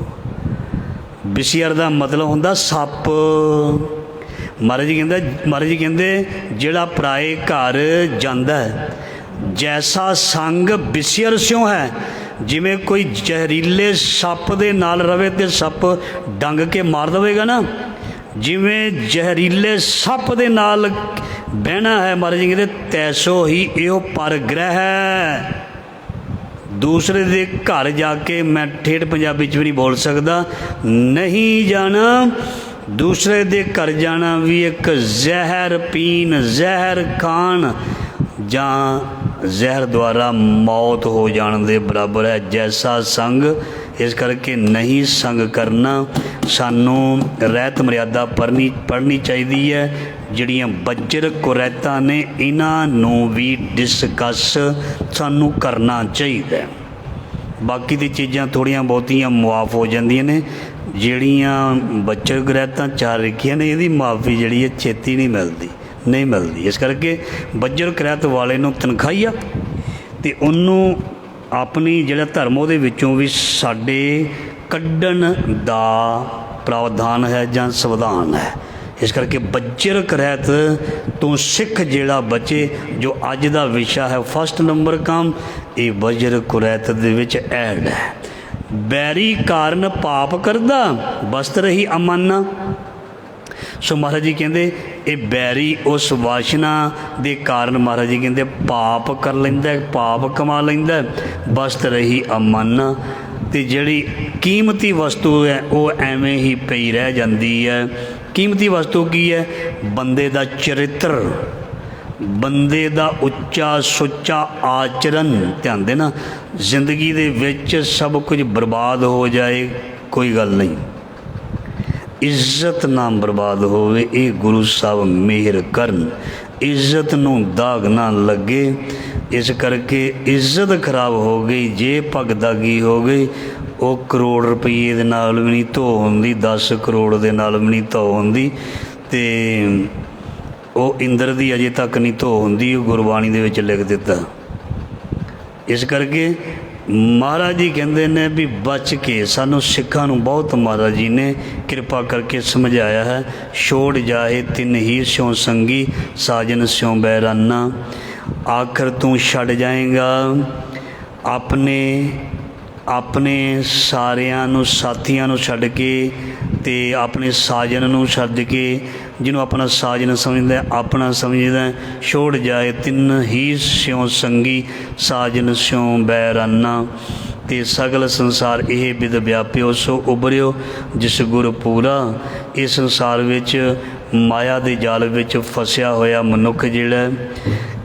ਬਿਸਿਆਰ ਦਾ ਮਤਲਬ ਹੁੰਦਾ ਸੱਪ। ਮਹਾਰਾਜ ਜੀ ਕਹਿੰਦੇ ਜਿਹੜਾ ਪਰਾਏ ਘਰ ਜਾਂਦਾ ਜੈਸਾ ਸੰਗ ਬਿਸਿਆਰ ਸਿਉ ਹੈ, ਜਿਵੇਂ ਕੋਈ ਜ਼ਹਿਰੀਲੇ ਸੱਪ ਦੇ ਨਾਲ ਰਵੇ ਤੇ ਸੱਪ ਡੰਗ ਕੇ ਮਾਰ ਦੇਵੇਗਾ ਨਾ, ਜਿਵੇਂ ਜ਼ਹਿਰੀਲੇ ਸੱਪ ਦੇ ਨਾਲ ਬਹਿਣਾ ਹੈ, ਮਹਾਰਾਜ ਜੀ ਕਹਿੰਦੇ ਤੈਸੋ ਹੀ ਇਹੋ ਪਰ ਗ੍ਰਹਿ ਹੈ। ਦੂਸਰੇ ਦੇ ਘਰ ਜਾ ਕੇ, ਮੈਂ ਠੇਠ ਪੰਜਾਬੀ 'ਚ ਵੀ ਨਹੀਂ ਬੋਲ ਸਕਦਾ, ਨਹੀਂ ਜਾਣਾ। ਦੂਸਰੇ ਦੇ ਘਰ ਜਾਣਾ ਵੀ ਇੱਕ ਜ਼ਹਿਰ ਪੀਣ, ਜ਼ਹਿਰ ਖਾਣ ਜਾਂ ਜ਼ਹਿਰ ਦੁਆਰਾ ਮੌਤ ਹੋ ਜਾਣ ਦੇ ਬਰਾਬਰ ਹੈ। ਜੈਸਾ ਸੰਗ, ਇਸ ਕਰਕੇ ਨਹੀਂ ਸੰਗ ਕਰਨਾ। ਸਾਨੂੰ ਰਹਿਤ ਮਰਿਆਦਾ ਪੜ੍ਹਨੀ ਚਾਹੀਦੀ ਹੈ। ਜਿਹੜੀਆਂ ਬੱਜਰ ਕੁਰੈਤਾਂ ਨੇ ਇਹਨਾਂ ਨੂੰ ਵੀ ਡਿਸਕਸ ਸਾਨੂੰ ਕਰਨਾ ਚਾਹੀਦਾ। ਬਾਕੀ ਦੀ ਚੀਜ਼ਾਂ ਥੋੜ੍ਹੀਆਂ ਬਹੁਤੀਆਂ ਮੁਆਫ ਹੋ ਜਾਂਦੀਆਂ ਨੇ, ਜਿਹੜੀਆਂ ਬੱਜਰ ਕੁਰੈਤਾਂ ਚਾਰ ਰੱਖੀਆਂ ਨੇ ਇਹਦੀ ਮੁਆਫੀ ਜਿਹੜੀ ਹੈ ਛੇਤੀ ਨਹੀਂ ਮਿਲਦੀ। ਇਸ ਕਰਕੇ ਬੱਜਰ ਕੁਰੈਤ ਵਾਲੇ ਨੂੰ ਤਨਖਾਹੀਆ ਅਤੇ ਉਹਨੂੰ ਆਪਣੀ ਜਿਹੜਾ ਧਰਮ ਉਹਦੇ ਵਿੱਚੋਂ ਵੀ ਸਾਡੇ ਕੱਢਣ ਦਾ ਪ੍ਰਾਵਧਾਨ ਹੈ ਜਾਂ ਸੰਵਿਧਾਨ ਹੈ। ਇਸ ਕਰਕੇ ਬੱਜਰ ਕੁਰੈਤ ਤੋਂ ਸਿੱਖ ਜਿਹੜਾ ਬਚੇ, ਜੋ ਅੱਜ ਦਾ ਵਿਸ਼ਾ ਹੈ ਫਸਟ ਨੰਬਰ ਕੰਮ, ਇਹ ਬੱਜਰ ਕੁਰੈਤ ਦੇ ਵਿੱਚ ਐਡ ਹੈ। ਬੈਰੀ ਕਾਰਨ ਪਾਪ ਕਰਦਾ, ਬਸਤ ਰਹੀ ਅਮਾਨਾ। ਸੋ ਮਹਾਰਾਜ ਜੀ ਕਹਿੰਦੇ ਇਹ ਬੈਰੀ ਉਸ ਵਾਸ਼ਨਾ ਦੇ ਕਾਰਨ ਮਹਾਰਾਜ ਜੀ ਕਹਿੰਦੇ ਪਾਪ ਕਰ ਲੈਂਦਾ, ਪਾਪ ਕਮਾ ਲੈਂਦਾ, ਬਸਤ ਰਹੀ ਅਮਾਨਾ। ਅਤੇ ਜਿਹੜੀ ਕੀਮਤੀ ਵਸਤੂ ਹੈ ਉਹ ਐਵੇਂ ਹੀ ਪਈ ਰਹਿ ਜਾਂਦੀ ਹੈ। ਕੀਮਤੀ ਵਸਤੂ ਕੀ ਹੈ? ਬੰਦੇ ਦਾ ਚਰਿੱਤਰ, ਬੰਦੇ ਦਾ ਉੱਚਾ ਸੁੱਚਾ ਆਚਰਨ। ਧਿਆਨ ਦੇਣਾ, ਜ਼ਿੰਦਗੀ ਦੇ ਵਿੱਚ ਸਭ ਕੁਝ ਬਰਬਾਦ ਹੋ ਜਾਏ ਕੋਈ ਗੱਲ ਨਹੀਂ, ਇੱਜ਼ਤ ਨਾ ਬਰਬਾਦ ਹੋਵੇ, ਇਹ ਗੁਰੂ ਸਾਹਿਬ ਮਿਹਰ ਕਰਨ। ਇੱਜ਼ਤ ਨੂੰ ਦਾਗ ਨਾ ਲੱਗੇ, ਇਸ ਕਰਕੇ ਇੱਜ਼ਤ ਖਰਾਬ ਹੋ ਗਈ, ਜੇ ਪੱਗ ਦਾਗੀ ਹੋ ਗਈ, ਉਹ ਕਰੋੜ ਰੁਪਈਏ ਦੇ ਨਾਲ ਵੀ ਨਹੀਂ ਧੋ ਹੁੰਦੀ, 10 ਕਰੋੜ ਦੇ ਨਾਲ ਵੀ ਨਹੀਂ ਧੋ ਹੁੰਦੀ, ਅਤੇ ਉਹ ਇੰਦਰ ਦੀ ਅਜੇ ਤੱਕ ਨਹੀਂ ਧੋ ਹੁੰਦੀ, ਉਹ ਗੁਰਬਾਣੀ ਦੇ ਵਿੱਚ ਲਿਖ ਦਿੱਤਾ। ਇਸ ਕਰਕੇ ਮਹਾਰਾਜ ਜੀ ਕਹਿੰਦੇ ਨੇ ਵੀ ਬਚ ਕੇ, ਸਾਨੂੰ ਸਿੱਖਾਂ ਨੂੰ ਬਹੁਤ ਮਹਾਰਾਜ ਜੀ ਨੇ ਕਿਰਪਾ ਕਰਕੇ ਸਮਝਾਇਆ ਹੈ। ਛੋੜ ਜਾਏ ਤਿੰਨ ਹੀ ਸਿਉ ਸੰਗੀ, ਸਾਜਨ ਸਿਉ ਬੈਰਾਨਾ। ਆਖਰ ਤੂੰ ਛੱਡ ਜਾਏਗਾ ਆਪਣੇ ਸਾਰਿਆਂ ਨੂੰ, ਸਾਥੀਆਂ ਨੂੰ ਛੱਡ ਕੇ, ਅਤੇ ਆਪਣੇ ਸਾਜਨ ਨੂੰ ਛੱਡ ਕੇ, ਜਿਹਨੂੰ ਆਪਣਾ ਸਾਜਨ ਸਮਝਦਾ, ਆਪਣਾ ਸਮਝਦਾ। ਛੋੜ ਜਾਏ ਤਿੰਨ ਹੀ ਸਿਉ ਸੰਗੀ, ਸਾਜਨ ਸਿਉ ਬੈਰਾਨਾ। ਅਤੇ ਸਗਲ ਸੰਸਾਰ ਇਹ ਬਿਦ ਵਿਆਪਿਓ, ਸੋ ਉਭਰਿਓ ਜਿਸ ਗੁਰ ਪੂਰਾ। ਇਸ ਸੰਸਾਰ ਵਿੱਚ ਮਾਇਆ ਦੇ ਜਾਲ ਵਿੱਚ ਫਸਿਆ ਹੋਇਆ ਮਨੁੱਖ ਜਿਹੜਾ,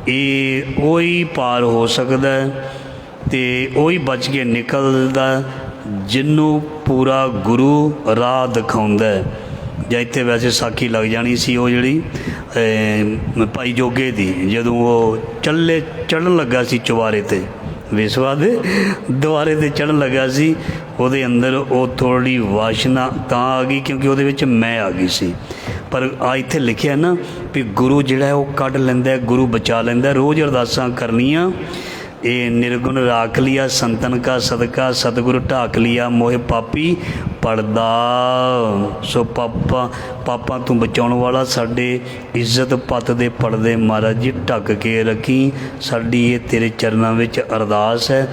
ਇਹ ਉਹੀ ਪਾਰ ਹੋ ਸਕਦਾ ਅਤੇ ਉਹੀ ਬਚ ਕੇ ਨਿਕਲਦਾ ਜਿਹਨੂੰ ਪੂਰਾ ਗੁਰੂ ਰਾਹ ਦਿਖਾਉਂਦਾ। ਜਾਂ ਇੱਥੇ ਵੈਸੇ ਸਾਖੀ ਲੱਗ ਜਾਣੀ ਸੀ ਉਹ ਜਿਹੜੀ ਭਾਈ ਜੋਗੇ ਦੀ, ਜਦੋਂ ਉਹ ਚੜ੍ਹਨ ਲੱਗਾ ਸੀ ਚੁਬਾਰੇ 'ਤੇ, ਵਿਸਵਾ ਦੇ ਦੁਆਰੇ 'ਤੇ ਚੜ੍ਹਨ ਲੱਗਾ ਸੀ, ਉਹਦੇ ਅੰਦਰ ਉਹ ਥੋੜ੍ਹੀ ਵਾਸ਼ਨਾ ਤਾਂ ਆ ਗਈ ਕਿਉਂਕਿ ਉਹਦੇ ਵਿੱਚ ਮੈਂ ਆ ਗਈ ਸੀ। ਪਰ ਆ ਇੱਥੇ ਲਿਖਿਆ ਨਾ ਵੀ ਗੁਰੂ ਜਿਹੜਾ ਉਹ ਕੱਢ ਲੈਂਦਾ, ਗੁਰੂ ਬਚਾ ਲੈਂਦਾ। ਰੋਜ਼ ਅਰਦਾਸਾਂ ਕਰਨੀਆਂ, ਇਹ ਨਿਰਗੁਣ ਰਾਖ ਲਿਆ ਸੰਤਨ ਕਾ ਸਦਕਾ, ਸਤਿਗੁਰ ਢਾਕ ਲਿਆ ਮੋਹ ਪਾਪੀ ਪੜਦਾ। ਸੋ ਪਾਪਾਂ ਤੋਂ ਬਚਾਉਣ ਵਾਲਾ ਸਾਡੇ ਇੱਜ਼ਤ ਪੱਤ ਦੇ ਪੜਦੇ ਮਹਾਰਾਜ ਜੀ ਢੱਕ ਕੇ ਰੱਖੀ। ਸਾਡੀ ਇਹ ਤੇਰੇ ਚਰਨਾਂ ਵਿੱਚ ਅਰਦਾਸ ਹੈ,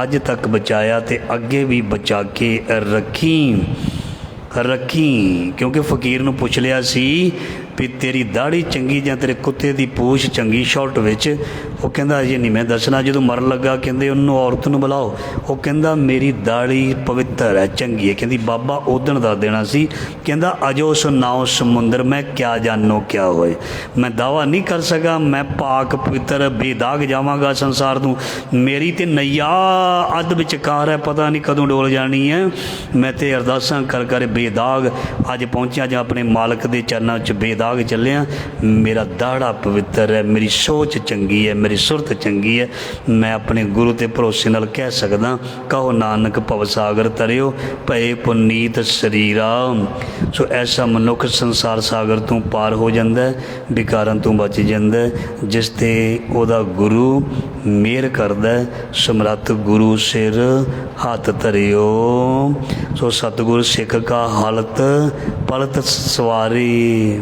ਅੱਜ ਤੱਕ ਬਚਾਇਆ ਅਤੇ ਅੱਗੇ ਵੀ ਬਚਾ ਕੇ ਰੱਖੀ। ਕਿਉਂਕਿ ਫਕੀਰ ਨੂੰ ਪੁੱਛ ਲਿਆ ਸੀ ਵੀ ਤੇਰੀ ਦਾੜੀ ਚੰਗੀ ਜਾਂ ਤੇਰੇ ਕੁੱਤੇ ਦੀ ਪੂਛ ਚੰਗੀ ਸ਼ਾਰਟ ਵਿੱਚ। ਉਹ ਕਹਿੰਦਾ ਅਜੇ ਨਹੀਂ ਮੈਂ ਦੱਸਣਾ। ਜਦੋਂ ਮਰਨ ਲੱਗਾ ਕਹਿੰਦੇ ਉਹਨੂੰ ਔਰਤ ਨੂੰ ਬੁਲਾਓ। ਉਹ ਕਹਿੰਦਾ ਮੇਰੀ ਦਾੜੀ ਪਵਿੱਤਰ ਹੈ, ਚੰਗੀ ਹੈ। ਕਹਿੰਦੀ ਬਾਬਾ ਉਦਣ ਦੱਸ ਦੇਣਾ ਸੀ। ਕਹਿੰਦਾ ਅਜੋ ਸੁਨਾਓ ਸਮੁੰਦਰ ਮੈਂ ਕਿਆ ਜਾਨੋ ਕਿਆ ਹੋਏ। ਮੈਂ ਦਾਵਾ ਨਹੀਂ ਕਰ ਸਕਾਂ, ਮੈਂ ਪਾਕ ਪਵਿੱਤਰ ਬੇਦਾਗ ਜਾਵਾਂਗਾ ਸੰਸਾਰ ਤੋਂ। ਮੇਰੀ ਤੇ ਨਈਆ ਅੱਧ ਵਿਚਕਾਰ ਹੈ, ਪਤਾ ਨਹੀਂ ਕਦੋਂ ਡੋਲ ਜਾਣੀ ਹੈ। ਮੈਂ ਤੇ ਅਰਦਾਸਾਂ ਕਰ ਕਰ ਬੇਦਾਗ ਅੱਜ ਪਹੁੰਚਿਆ, ਜਾਂ ਆਪਣੇ ਮਾਲਕ ਦੇ ਚਰਨਾਂ 'ਚ ਬੇਦਾਗ ਚੱਲਿਆ। ਮੇਰਾ ਦਾੜਾ ਪਵਿੱਤਰ ਹੈ, ਮੇਰੀ ਸੋਚ ਚੰਗੀ ਹੈ, ਮੇਰੀ ਸੁਰਤ ਚੰਗੀ ਹੈ। ਮੈਂ ਆਪਣੇ ਗੁਰੂ 'ਤੇ ਭਰੋਸੇ ਨਾਲ ਕਹਿ ਸਕਦਾ, ਕਹੋ ਨਾਨਕ ਭਵ ਸਾਗਰ ਤਰਿਓ ਭਏ ਪੁਨੀਤ ਸਰੀਰਾ। ਸੋ ਐਸਾ ਮਨੁੱਖ ਸੰਸਾਰ ਸਾਗਰ ਤੋਂ ਪਾਰ ਹੋ ਜਾਂਦਾ, ਵਿਕਾਰਾਂ ਤੋਂ ਬਚ ਜਾਂਦਾ, ਜਿਸ 'ਤੇ ਉਹਦਾ ਗੁਰੂ ਮਿਹਰ ਕਰਦਾ। ਸਮਰੱਥ ਗੁਰੂ ਸਿਰ ਹੱਥ ਧਰਿਓ। ਸੋ ਸਤਿਗੁਰ ਸਿੱਖ ਕਾ ਹਾਲਤ ਪਲਤ ਸਵਾਰੀ।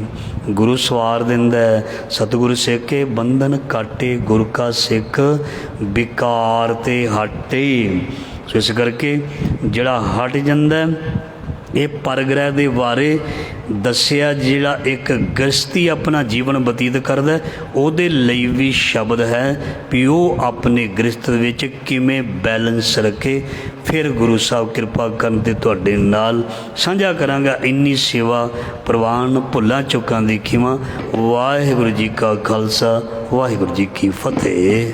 ਗੁਰੂ ਸਵਾਰ ਦਿੰਦਾ। ਸਤਿਗੁਰੂ ਸਿੱਖ ਕੇ ਬੰਧਨ ਕਾਟੇ, ਗੁਰ ਕਾ ਸਿੱਖ ਵਿਕਾਰ ਤੇ ਹਟੇ। ਸੋ ਇਸ ਕਰਕੇ ਜਿਹੜਾ ਹਟ ਜਾਂਦਾ, ਇਹ ਪਰਗ੍ਰਹਿ ਦੇ ਬਾਰੇ ਦੱਸਿਆ। ਜਿਹੜਾ ਇੱਕ ਗ੍ਰਸਤੀ ਆਪਣਾ ਜੀਵਨ ਬਤੀਤ ਕਰਦਾ, ਉਹਦੇ ਲਈ ਵੀ ਸ਼ਬਦ ਹੈ ਵੀ ਉਹ ਆਪਣੇ ਗ੍ਰਸਤ ਵਿੱਚ ਕਿਵੇਂ ਬੈਲੈਂਸ ਰੱਖੇ। ਫਿਰ ਗੁਰੂ ਸਾਹਿਬ ਕਿਰਪਾ ਕਰਨ ਤੇ ਤੁਹਾਡੇ ਨਾਲ ਸਾਂਝਾ ਕਰਾਂਗਾ। ਇੰਨੀ ਸੇਵਾ ਪ੍ਰਵਾਨ ਭੁੱਲਾਂ ਚੁੱਕਾਂ ਦੀ ਖਿਮਾ। ਵਾਹਿਗੁਰੂ ਜੀ ਕਾ ਖਾਲਸਾ, ਵਾਹਿਗੁਰੂ ਜੀ ਕੀ ਫਤਿਹ।